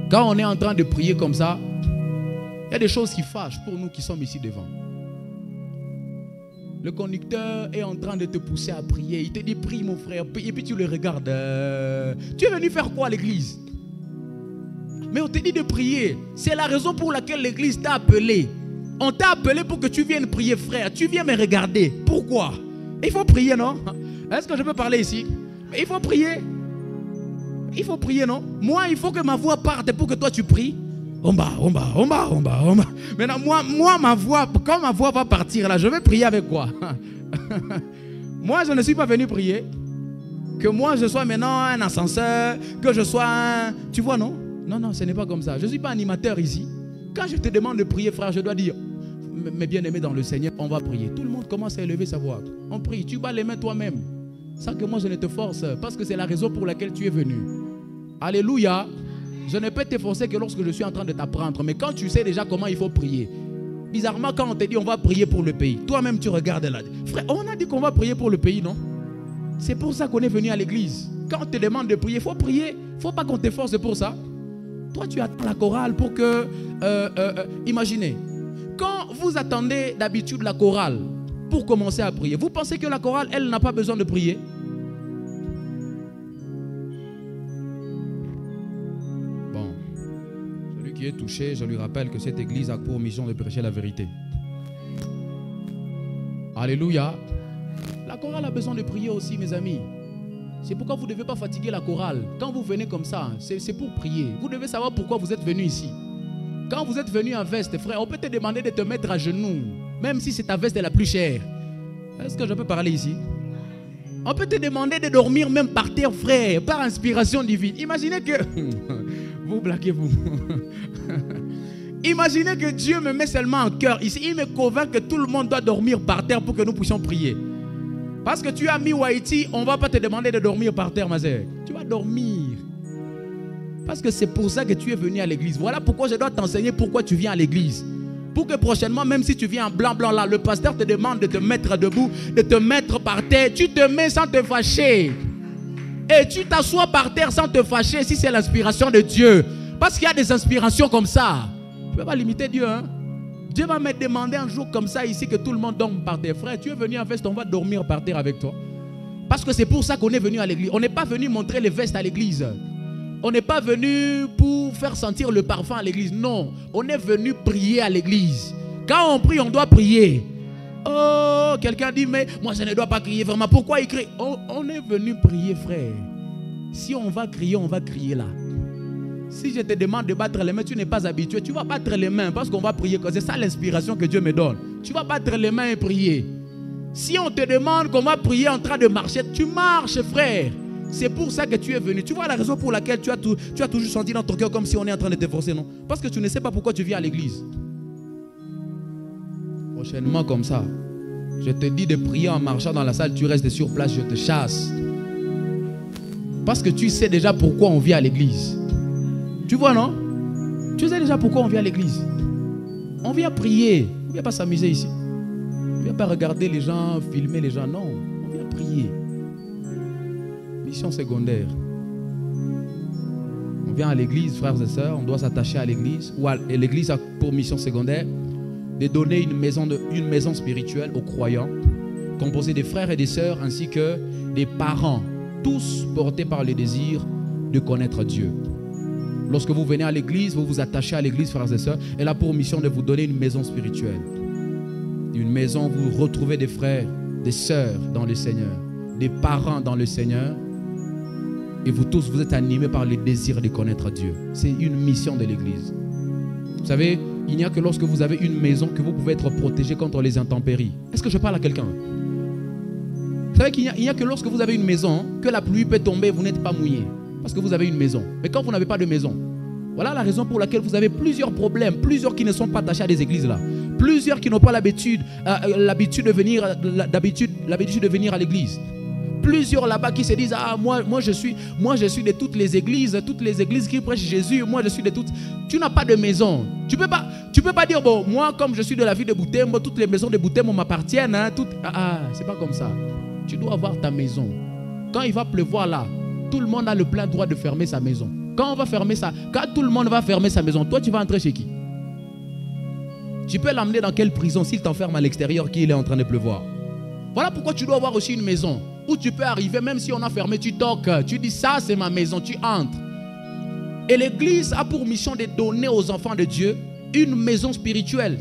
quand on est en train de prier comme ça, il y a des choses qui fâchent pour nous qui sommes ici devant. Le conducteur est en train de te pousser à prier. Il te dit, prie mon frère. Et puis tu le regardes. Tu es venu faire quoi à l'église? Mais on te dit de prier. C'est la raison pour laquelle l'église t'a appelé. On t'a appelé pour que tu viennes prier, frère. Tu viens me regarder. Pourquoi? Il faut prier, non? Est-ce que je peux parler ici? Mais il faut prier. Il faut prier, non? Moi, il faut que ma voix parte pour que toi tu pries. Maintenant, moi, ma voix, quand ma voix va partir là, je vais prier avec quoi? Moi, je ne suis pas venu prier. Que moi, je sois maintenant un ascenseur, que je sois un... Tu vois, non? Non, ce n'est pas comme ça. Je ne suis pas animateur ici. Quand je te demande de prier, frère, je dois dire, mes bien-aimés dans le Seigneur, on va prier. Tout le monde commence à élever sa voix. On prie. Tu bats les mains toi-même. Sans que moi, je ne te force. Parce que c'est la raison pour laquelle tu es venu. Alléluia. Je ne peux te forcer que lorsque je suis en train de t'apprendre. Mais quand tu sais déjà comment il faut prier. Bizarrement, quand on te dit on va prier pour le pays, toi-même tu regardes là. Frère, on a dit qu'on va prier pour le pays, non? C'est pour ça qu'on est venu à l'église. Quand on te demande de prier, il faut prier. Il ne faut pas qu'on te force pour ça. Toi, tu attends la chorale pour que... imaginez, quand vous attendez d'habitude la chorale pour commencer à prier, vous pensez que la chorale, elle n'a pas besoin de prier? Est touché, je lui rappelle que cette église a pour mission de prêcher la vérité. Alléluia. La chorale a besoin de prier aussi, mes amis. C'est pourquoi vous ne devez pas fatiguer la chorale. Quand vous venez comme ça, c'est pour prier. Vous devez savoir pourquoi vous êtes venu ici. Quand vous êtes venu en veste, frère, on peut te demander de te mettre à genoux, même si c'est ta veste la plus chère. Est-ce que je peux parler ici? On peut te demander de dormir même par terre, frère, par inspiration divine. Imaginez que... Vous blaguez, vous. Imaginez que Dieu me met seulement en cœur ici. Il me convainc que tout le monde doit dormir par terre pour que nous puissions prier. Parce que tu as mis Haïti, on ne va pas te demander de dormir par terre, ma sœur. Tu vas dormir. Parce que c'est pour ça que tu es venu à l'église. Voilà pourquoi je dois t'enseigner pourquoi tu viens à l'église. Pour que prochainement, même si tu viens en blanc là, le pasteur te demande de te mettre debout, de te mettre par terre. Tu te mets sans te fâcher. Et tu t'assois par terre sans te fâcher si c'est l'inspiration de Dieu. Parce qu'il y a des inspirations comme ça. Tu ne peux pas limiter Dieu. Hein? Dieu va me demander un jour comme ça ici que tout le monde dorme par terre. Frère, tu es venu en veste, on va dormir par terre avec toi. Parce que c'est pour ça qu'on est venu à l'église. On n'est pas venu montrer les vestes à l'église. On n'est pas venu pour faire sentir le parfum à l'église. Non, on est venu prier à l'église. Quand on prie, on doit prier. Oh, quelqu'un dit, mais moi je ne dois pas crier vraiment. Pourquoi il crie? On est venu prier, frère. Si on va crier là. Si je te demande de battre les mains, tu n'es pas habitué. Tu vas battre les mains parce qu'on va prier. C'est ça l'inspiration que Dieu me donne. Tu vas battre les mains et prier. Si on te demande qu'on va prier en train de marcher, tu marches, frère. C'est pour ça que tu es venu. Tu vois la raison pour laquelle tu as toujours senti dans ton cœur comme si on est en train de te forcer, non? Parce que tu ne sais pas pourquoi tu viens à l'église. Prochainement comme ça, je te dis de prier en marchant dans la salle, tu restes sur place, je te chasse. Parce que tu sais déjà pourquoi on vient à l'église. Tu vois, non? Tu sais déjà pourquoi on vient à l'église. On vient prier. On ne vient pas s'amuser ici. On ne vient pas regarder les gens, filmer les gens. Non, on vient prier. Mission secondaire. On vient à l'église, frères et sœurs, on doit s'attacher à l'église. Et l'église a pour mission secondaire de donner une maison spirituelle aux croyants, composée des frères et des sœurs, ainsi que des parents, tous portés par le désir de connaître Dieu. Lorsque vous venez à l'église, vous vous attachez à l'église, frères et sœurs, elle a pour mission de vous donner une maison spirituelle. Une maison où vous retrouvez des frères, des sœurs dans le Seigneur, des parents dans le Seigneur, et vous tous, vous êtes animés par le désir de connaître Dieu. C'est une mission de l'église. Vous savez, il n'y a que lorsque vous avez une maison que vous pouvez être protégé contre les intempéries. Est-ce que je parle à quelqu'un? Vous savez qu'il n'y a que lorsque vous avez une maison que la pluie peut tomber et vous n'êtes pas mouillé. Parce que vous avez une maison. Mais quand vous n'avez pas de maison, voilà la raison pour laquelle vous avez plusieurs problèmes. Plusieurs qui ne sont pas attachés à des églises là. Plusieurs qui n'ont pas l'habitude de venir à l'église. plusieurs là-bas qui se disent, ah, moi je suis de toutes les églises qui prêchent Jésus, moi je suis de toutes. Tu n'as pas de maison. Tu peux pas dire, bon, moi comme je suis de la ville de Butembo, toutes les maisons de Butembo m'appartiennent. Hein, c'est pas comme ça. Tu dois avoir ta maison. Quand il va pleuvoir là, tout le monde a le plein droit de fermer sa maison. Quand tout le monde va fermer sa maison, toi tu vas entrer chez qui? Tu peux l'amener dans quelle prison s'il t'enferme à l'extérieur qu'il est en train de pleuvoir? Voilà pourquoi tu dois avoir aussi une maison où tu peux arriver, même si on a fermé, tu toques, tu dis ça c'est ma maison, tu entres. Et l'église a pour mission de donner aux enfants de Dieu une maison spirituelle.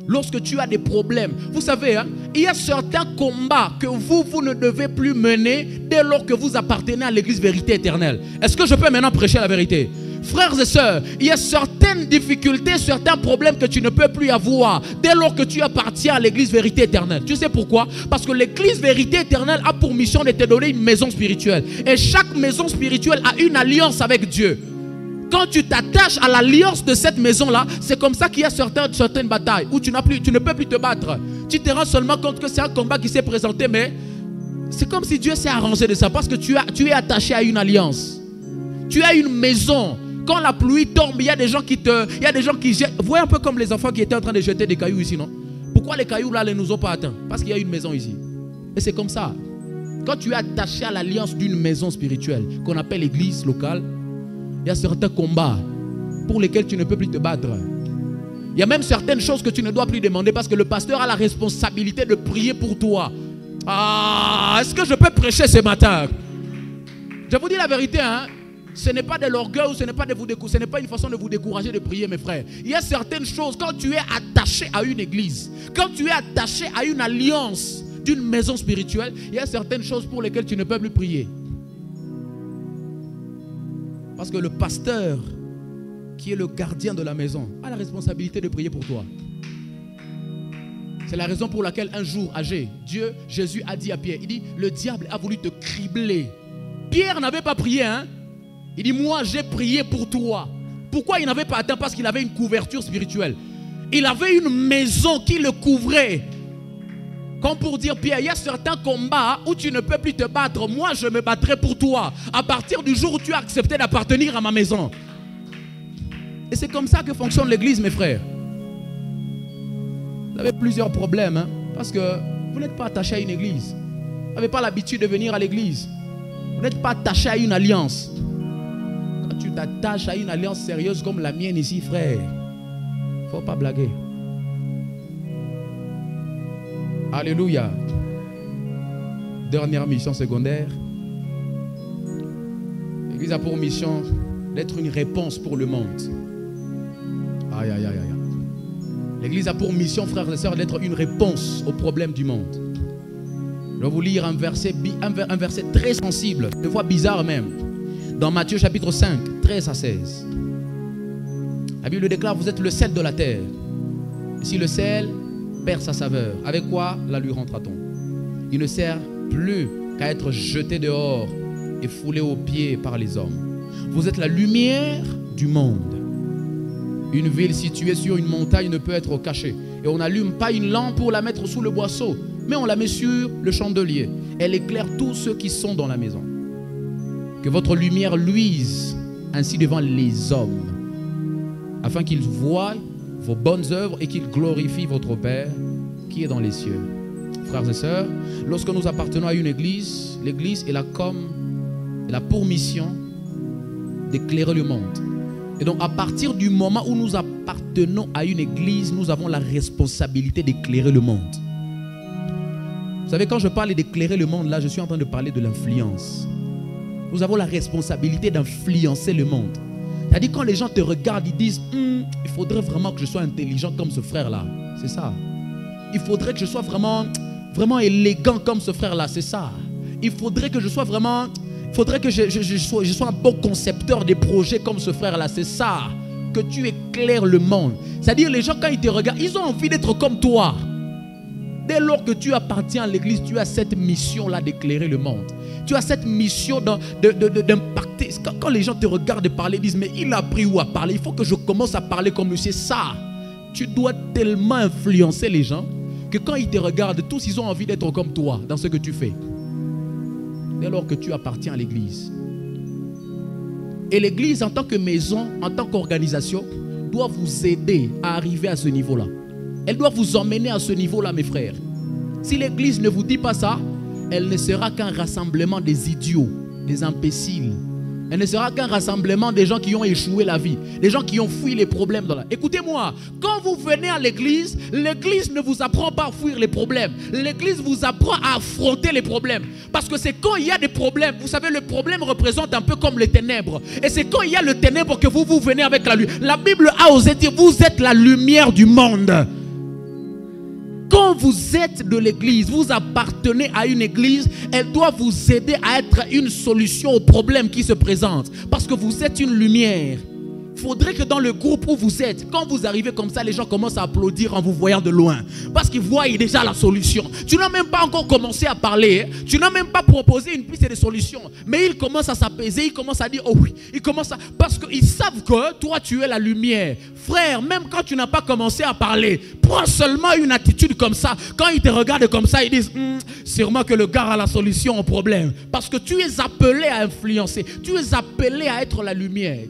Lorsque tu as des problèmes, vous savez, hein, il y a certains combats que vous ne devez plus mener dès lors que vous appartenez à l'église vérité éternelle. Est-ce que je peux maintenant prêcher la vérité? Frères et sœurs, il y a certaines difficultés, certains problèmes que tu ne peux plus avoir dès lors que tu appartiens à l'église vérité éternelle. Tu sais pourquoi? Parce que l'église vérité éternelle a pour mission de te donner une maison spirituelle. Et chaque maison spirituelle a une alliance avec Dieu. Quand tu t'attaches à l'alliance de cette maison-là, c'est comme ça qu'il y a certaines batailles où tu ne peux plus te battre. Tu te rends seulement compte que c'est un combat qui s'est présenté, mais c'est comme si Dieu s'est arrangé de ça parce que tu es attaché à une alliance. Tu as une maison. Quand la pluie tombe, il y a des gens qui jettent. Vous voyez un peu comme les enfants qui étaient en train de jeter des cailloux ici, non? Pourquoi les cailloux là ne nous ont pas atteints? Parce qu'il y a une maison ici. Et c'est comme ça. Quand tu es attaché à l'alliance d'une maison spirituelle qu'on appelle l'église locale, il y a certains combats pour lesquels tu ne peux plus te battre. Il y a même certaines choses que tu ne dois plus demander parce que le pasteur a la responsabilité de prier pour toi. Ah, est-ce que je peux prêcher ce matin? Je vous dis la vérité, hein? Ce n'est pas de l'orgueil, ce n'est pas une façon de vous décourager de prier, mes frères. Il y a certaines choses, quand tu es attaché à une église, quand tu es attaché à une alliance d'une maison spirituelle, il y a certaines choses pour lesquelles tu ne peux plus prier. Parce que le pasteur, qui est le gardien de la maison, a la responsabilité de prier pour toi. C'est la raison pour laquelle un jour, âgé, Jésus a dit à Pierre, il dit, le diable a voulu te cribler. Pierre n'avait pas prié, hein? Il dit, moi j'ai prié pour toi. Pourquoi il n'avait pas atteint? Parce qu'il avait une couverture spirituelle. Il avait une maison qui le couvrait. Comme pour dire, Pierre, il y a certains combats où tu ne peux plus te battre. Moi, je me battrai pour toi. À partir du jour où tu as accepté d'appartenir à ma maison. Et c'est comme ça que fonctionne l'église, mes frères. Vous avez plusieurs problèmes, hein, parce que vous n'êtes pas attaché à une église. Vous n'avez pas l'habitude de venir à l'église. Vous n'êtes pas attaché à une alliance. Quand tu t'attaches à une alliance sérieuse comme la mienne ici, frère, il ne faut pas blaguer. Alléluia. Dernière mission secondaire. L'église a pour mission d'être une réponse pour le monde. Aïe, aïe, aïe, aïe. L'église a pour mission, frères et sœurs, d'être une réponse aux problèmes du monde. Je vais vous lire un verset très sensible, une fois bizarre même. Dans Matthieu chapitre 5, 13 à 16. La Bible déclare, vous êtes le sel de la terre. Et si le sel perd sa saveur, avec quoi la lui rendra-t-on? Il ne sert plus qu'à être jeté dehors et foulé aux pieds par les hommes. Vous êtes la lumière du monde. Une ville située sur une montagne ne peut être cachée. Et on n'allume pas une lampe pour la mettre sous le boisseau, mais on la met sur le chandelier. Elle éclaire tous ceux qui sont dans la maison. Que votre lumière luise ainsi devant les hommes, afin qu'ils voient vos bonnes œuvres et qu'ils glorifient votre Père qui est dans les cieux. Frères et sœurs, lorsque nous appartenons à une église, l'église elle a pour mission d'éclairer le monde. Et donc à partir du moment où nous appartenons à une église, nous avons la responsabilité d'éclairer le monde. Vous savez, quand je parle d'éclairer le monde, là je suis en train de parler de l'influence. Nous avons la responsabilité d'influencer le monde. C'est-à-dire quand les gens te regardent, ils disent il faudrait vraiment que je sois intelligent comme ce frère-là. C'est ça. Il faudrait que je sois vraiment élégant comme ce frère-là. C'est ça. Il faudrait que je sois vraiment... Il faudrait que je sois un bon concepteur des projets comme ce frère-là. C'est ça. Que tu éclaires le monde. C'est-à-dire les gens quand ils te regardent, ils ont envie d'être comme toi. Dès lors que tu appartiens à l'église, tu as cette mission-là d'éclairer le monde. Tu as cette mission d'impacter. Quand les gens te regardent parler, ils disent, mais il a appris où à parler? Il faut que je commence à parler comme lui. C'est ça. Tu dois tellement influencer les gens que quand ils te regardent, tous ils ont envie d'être comme toi dans ce que tu fais. dès lors que tu appartiens à l'église. Et l'église, en tant que maison, en tant qu'organisation, doit vous aider à arriver à ce niveau-là. Elle doit vous emmener à ce niveau-là, mes frères. Si l'église ne vous dit pas ça, elle ne sera qu'un rassemblement des idiots, des imbéciles. Elle ne sera qu'un rassemblement des gens qui ont échoué la vie, des gens qui ont fui les problèmes dans la... Écoutez-moi, quand vous venez à l'église ne vous apprend pas à fuir les problèmes. L'église vous apprend à affronter les problèmes. Parce que c'est quand il y a des problèmes, vous savez, le problème représente un peu comme les ténèbres. Et c'est quand il y a le ténèbre que vous venez avec la lumière. La Bible a osé dire, vous êtes la lumière du monde. Quand vous êtes de l'église, vous appartenez à une église, elle doit vous aider à être une solution aux problèmes qui se présentent. Parce que vous êtes une lumière. Il faudrait que dans le groupe où vous êtes, quand vous arrivez comme ça, les gens commencent à applaudir en vous voyant de loin. Parce qu'ils voient déjà la solution. Tu n'as même pas encore commencé à parler. Tu n'as même pas proposé une piste de solution. Mais ils commencent à s'apaiser, ils commencent à dire, oh oui. Ils commencent à... Parce qu'ils savent que toi, tu es la lumière. Frère, même quand tu n'as pas commencé à parler, prends seulement une attitude comme ça. Quand ils te regardent comme ça, ils disent, sûrement que le gars a la solution au problème. Parce que tu es appelé à influencer. Tu es appelé à être la lumière.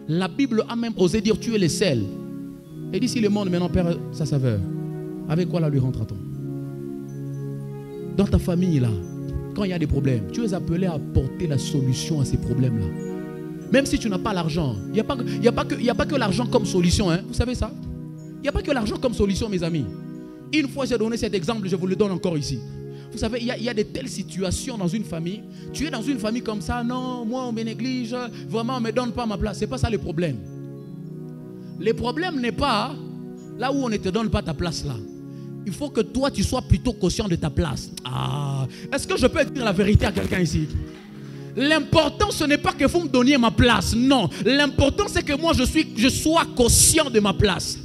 La Bible a même osé dire, tu es le sel. Et dit, si le monde maintenant perd sa saveur, avec quoi la lui rentre-t-on? Dans ta famille là, quand il y a des problèmes, tu es appelé à apporter la solution à ces problèmes là. Même si tu n'as pas l'argent, il n'y a pas que l'argent comme solution, hein. Vous savez ça? Il n'y a pas que l'argent comme solution, mes amis. Une fois j'ai donné cet exemple, je vous le donne encore ici. Vous savez, il y a de telles situations dans une famille. Tu es dans une famille comme ça, non, moi on me néglige, vraiment on ne me donne pas ma place. Ce n'est pas ça le problème. Le problème n'est pas là où on ne te donne pas ta place là. Il faut que toi tu sois plutôt conscient de ta place. Ah, est-ce que je peux dire la vérité à quelqu'un ici? L'important ce n'est pas que vous me donniez ma place, non. L'important c'est que moi je sois conscient de ma place.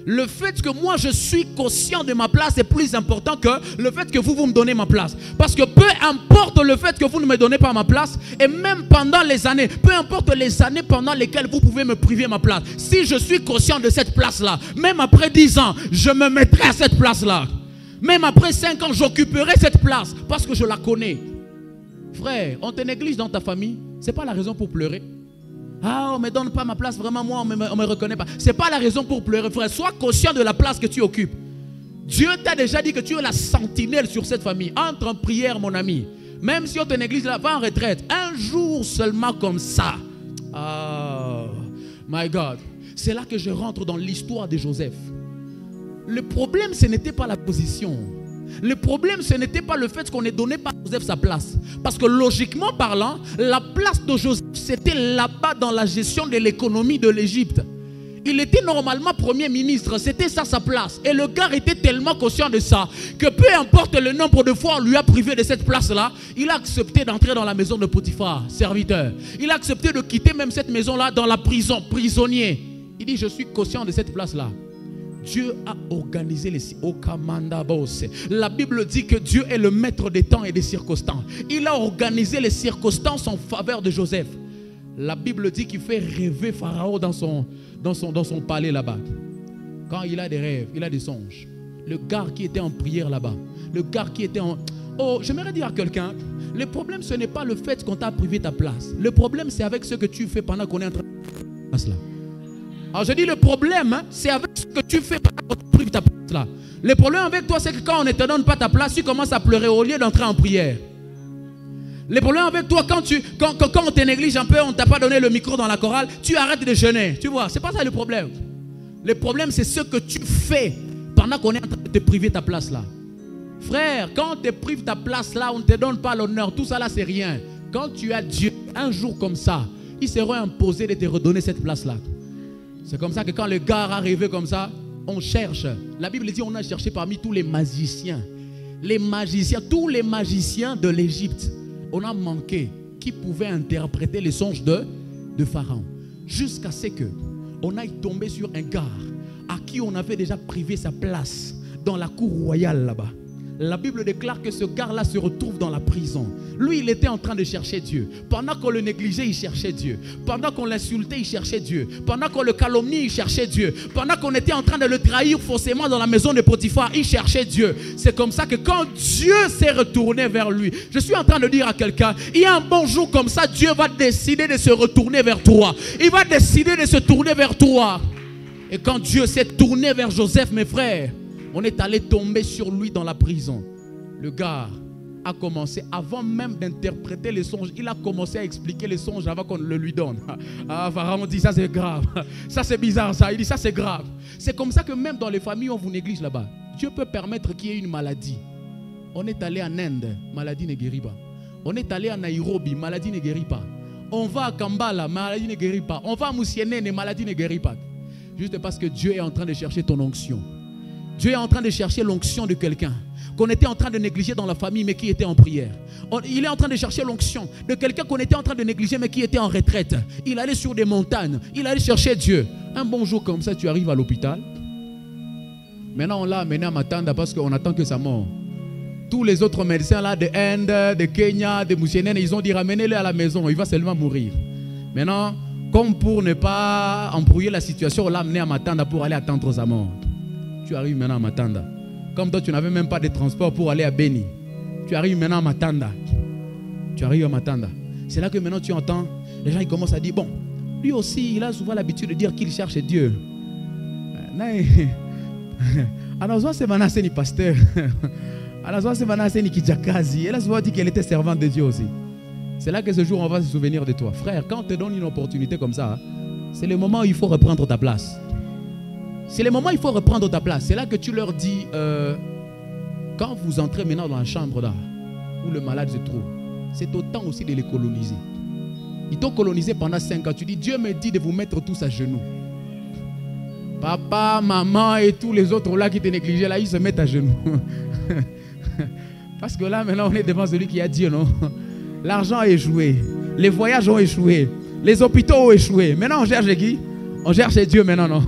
Le fait que moi je suis conscient de ma place est plus important que le fait que vous me donnez ma place. Parce que peu importe le fait que vous ne me donnez pas ma place, et même pendant les années, peu importe les années pendant lesquelles vous pouvez me priver ma place, si je suis conscient de cette place-là, même après 10 ans, je me mettrai à cette place-là. Même après 5 ans, j'occuperai cette place parce que je la connais. Frère, on te néglige dans ta famille, ce n'est pas la raison pour pleurer. Ah, on ne me donne pas ma place, vraiment moi on me reconnaît pas. Ce n'est pas la raison pour pleurer, frère. Sois conscient de la place que tu occupes. Dieu t'a déjà dit que tu es la sentinelle sur cette famille. Entre en prière, mon ami. Même si on te néglige là, va en retraite. Un jour seulement comme ça. Ah, my God. C'est là que je rentre dans l'histoire de Joseph. Le problème, ce n'était pas la position. Le problème, ce n'était pas le fait qu'on ait donné par Joseph sa place. Parce que logiquement parlant, la place de Joseph, c'était là-bas dans la gestion de l'économie de l'Égypte. Il était normalement premier ministre, c'était ça sa place. Et le gars était tellement conscient de ça que peu importe le nombre de fois on lui a privé de cette place-là, il a accepté d'entrer dans la maison de Potiphar, serviteur. Il a accepté de quitter même cette maison-là dans la prison, prisonnier. Il dit, je suis conscient de cette place-là. Dieu a organisé les... La Bible dit que Dieu est le maître des temps et des circonstances. Il a organisé les circonstances en faveur de Joseph. La Bible dit qu'il fait rêver Pharaon dans son palais là-bas. Quand il a des rêves, il a des songes. Le gars qui était en prière là-bas, le gars qui était en... Oh, j'aimerais dire à quelqu'un, le problème ce n'est pas le fait qu'on t'a privé ta place. Le problème c'est avec ce que tu fais pendant qu'on est en train de faire cela. Alors je dis le problème, hein, c'est avec ce que tu fais pendant qu'on te prive ta place là. Le problème avec toi c'est que quand on ne te donne pas ta place, tu commences à pleurer au lieu d'entrer en prière. Le problème avec toi, quand on te néglige un peu, on ne t'a pas donné le micro dans la chorale, tu arrêtes de jeûner. Tu vois, c'est pas ça le problème. Le problème, c'est ce que tu fais pendant qu'on est en train de te priver ta place là. Frère, quand on te prive ta place là, on ne te donne pas l'honneur. Tout ça là, c'est rien. Quand tu as Dieu, un jour comme ça, il sera imposé de te redonner cette place là. C'est comme ça que quand le gars arrive comme ça, on cherche. La Bible dit on a cherché parmi tous les magiciens. Les magiciens, tous les magiciens de l'Égypte. On a manqué qui pouvait interpréter les songes de Pharaon. Jusqu'à ce qu'on aille tomber sur un gars à qui on avait déjà privé sa place dans la cour royale là-bas. La Bible déclare que ce gars-là se retrouve dans la prison. Lui, il était en train de chercher Dieu. Pendant qu'on le négligeait, il cherchait Dieu. Pendant qu'on l'insultait, il cherchait Dieu. Pendant qu'on le calomniait, il cherchait Dieu. Pendant qu'on était en train de le trahir forcément dans la maison de Potiphar, il cherchait Dieu. C'est comme ça que quand Dieu s'est retourné vers lui, je suis en train de dire à quelqu'un, il y a un bon jour comme ça, Dieu va décider de se retourner vers toi. Il va décider de se tourner vers toi. Et quand Dieu s'est tourné vers Joseph, mes frères, on est allé tomber sur lui dans la prison. Le gars a commencé, avant même d'interpréter les songes, il a commencé à expliquer les songes avant qu'on le lui donne. Ah, Pharaon dit ça c'est grave. Ça c'est bizarre ça. Il dit ça c'est grave. C'est comme ça que même dans les familles on vous néglige là-bas. Dieu peut permettre qu'il y ait une maladie. On est allé en Inde, maladie ne guérit pas. On est allé à Nairobi, maladie ne guérit pas. On va à Kampala, maladie ne guérit pas. On va à Moussienene, maladie ne guérit pas. Juste parce que Dieu est en train de chercher ton onction. Dieu est en train de chercher l'onction de quelqu'un qu'on était en train de négliger dans la famille mais qui était en prière. Il est en train de chercher l'onction de quelqu'un qu'on était en train de négliger mais qui était en retraite. Il allait sur des montagnes, il allait chercher Dieu. Un bon jour comme ça, tu arrives à l'hôpital. Maintenant, on l'a amené à Matanda parce qu'on attend que ça meure. Tous les autres médecins là de Inde, de Kenya, de Moussienene, ils ont dit ramenez-le à la maison, il va seulement mourir. Maintenant, comme pour ne pas embrouiller la situation, on l'a amené à Matanda pour aller attendre sa mort. Tu arrives maintenant à Matanda. Comme toi, tu n'avais même pas de transport pour aller à Beni. Tu arrives maintenant à Matanda. Tu arrives à Matanda. C'est là que maintenant tu entends, les gens ils commencent à dire, bon, lui aussi, il a souvent l'habitude de dire qu'il cherche Dieu. Alors, c'est maintenant c'est ni pasteur. Alors, c'est maintenant c'est ni kijakazi. Elle a souvent dit qu'elle était servante de Dieu aussi. C'est là que ce jour, on va se souvenir de toi. Frère, quand on te donne une opportunité comme ça, c'est le moment où il faut reprendre ta place. C'est le moment où il faut reprendre ta place. C'est là que tu leur dis, quand vous entrez maintenant dans la chambre là, où le malade se trouve, c'est au temps aussi de les coloniser. Ils t'ont colonisé pendant 5 ans. Tu dis, Dieu me dit de vous mettre tous à genoux. Papa, maman et tous les autres là qui te négligeaient, là, ils se mettent à genoux. Parce que là, maintenant, on est devant celui qui a Dieu, non? L'argent a échoué. Les voyages ont échoué. Les hôpitaux ont échoué. Maintenant, on cherche qui? On cherche Dieu maintenant, non?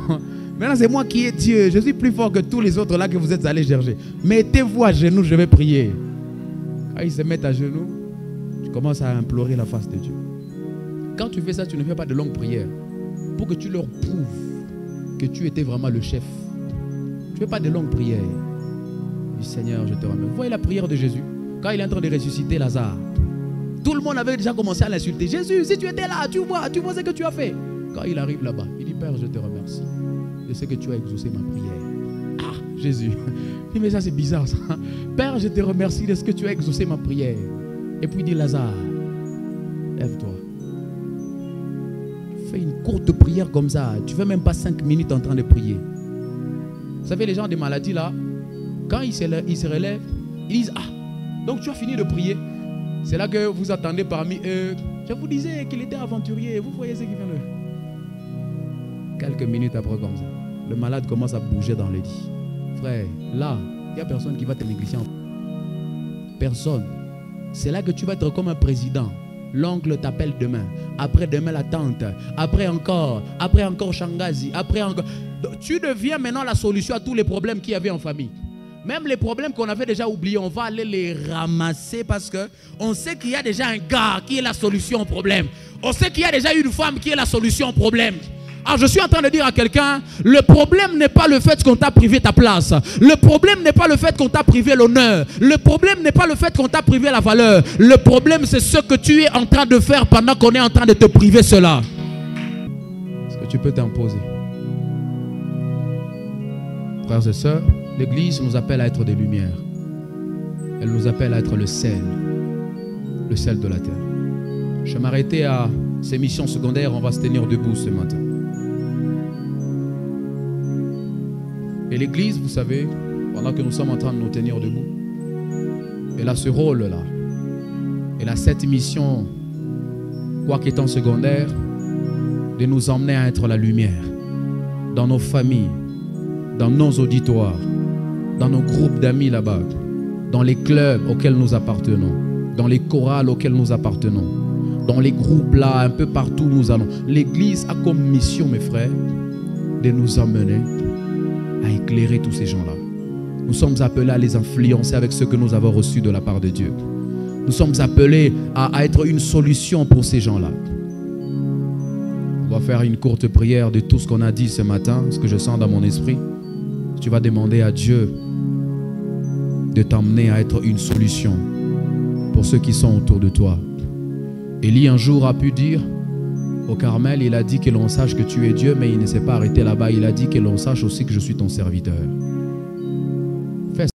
Maintenant, c'est moi qui ai Dieu. Je suis plus fort que tous les autres là que vous êtes allés chercher. Mettez-vous à genoux, je vais prier. Quand ils se mettent à genoux, tu commences à implorer la face de Dieu. Quand tu fais ça, tu ne fais pas de longues prières. Pour que tu leur prouves que tu étais vraiment le chef. Tu ne fais pas de longues prières. Du Seigneur, je te remercie. Vous voyez la prière de Jésus? Quand il est en train de ressusciter Lazare. Tout le monde avait déjà commencé à l'insulter. Jésus, si tu étais là, tu vois ce que tu as fait. Quand il arrive là-bas, il dit, Père, je te remercie. Je sais que tu as exaucé ma prière. Ah, Jésus. Mais ça, c'est bizarre, ça. Père, je te remercie de ce que tu as exaucé ma prière. Et puis il dit, Lazare, lève-toi. Fais une courte prière comme ça. Tu ne fais même pas 5 minutes en train de prier. Vous savez, les gens des maladies là, quand ils se relèvent, ils disent, ah, donc tu as fini de prier. C'est là que vous attendez parmi eux. Je vous disais qu'il était aventurier. Vous voyez ce qu'il vient de... Quelques minutes après comme ça, le malade commence à bouger dans le lit. Frère, là, il n'y a personne qui va te négliger. Personne. C'est là que tu vas être comme un président. L'oncle t'appelle demain. Après demain, la tante. Après encore Shangazi. Après encore. Tu deviens maintenant la solution à tous les problèmes qu'il y avait en famille. Même les problèmes qu'on avait déjà oubliés, on va aller les ramasser parce qu'on sait qu'il y a déjà un gars qui est la solution au problème. On sait qu'il y a déjà une femme qui est la solution au problème. Alors je suis en train de dire à quelqu'un, le problème n'est pas le fait qu'on t'a privé ta place. Le problème n'est pas le fait qu'on t'a privé l'honneur. Le problème n'est pas le fait qu'on t'a privé la valeur. Le problème c'est ce que tu es en train de faire pendant qu'on est en train de te priver cela. Est-ce que tu peux t'imposer? Frères et sœurs, l'Église nous appelle à être des lumières. Elle nous appelle à être le sel de la terre. Je vais m'arrêter à ces missions secondaires, on va se tenir debout ce matin. Et l'Église, vous savez, pendant que nous sommes en train de nous tenir debout, elle a ce rôle-là. Elle a cette mission, quoi qu'étant secondaire, de nous emmener à être la lumière dans nos familles, dans nos auditoires, dans nos groupes d'amis là-bas, dans les clubs auxquels nous appartenons, dans les chorales auxquels nous appartenons, dans les groupes là, un peu partout où nous allons. L'Église a comme mission, mes frères, de nous emmener à éclairer tous ces gens-là. Nous sommes appelés à les influencer avec ce que nous avons reçu de la part de Dieu. Nous sommes appelés à être une solution pour ces gens-là. On va faire une courte prière de tout ce qu'on a dit ce matin, ce que je sens dans mon esprit. Tu vas demander à Dieu de t'emmener à être une solution pour ceux qui sont autour de toi. Élie un jour a pu dire au Carmel, il a dit que l'on sache que tu es Dieu, mais il ne s'est pas arrêté là-bas. Il a dit que l'on sache aussi que je suis ton serviteur.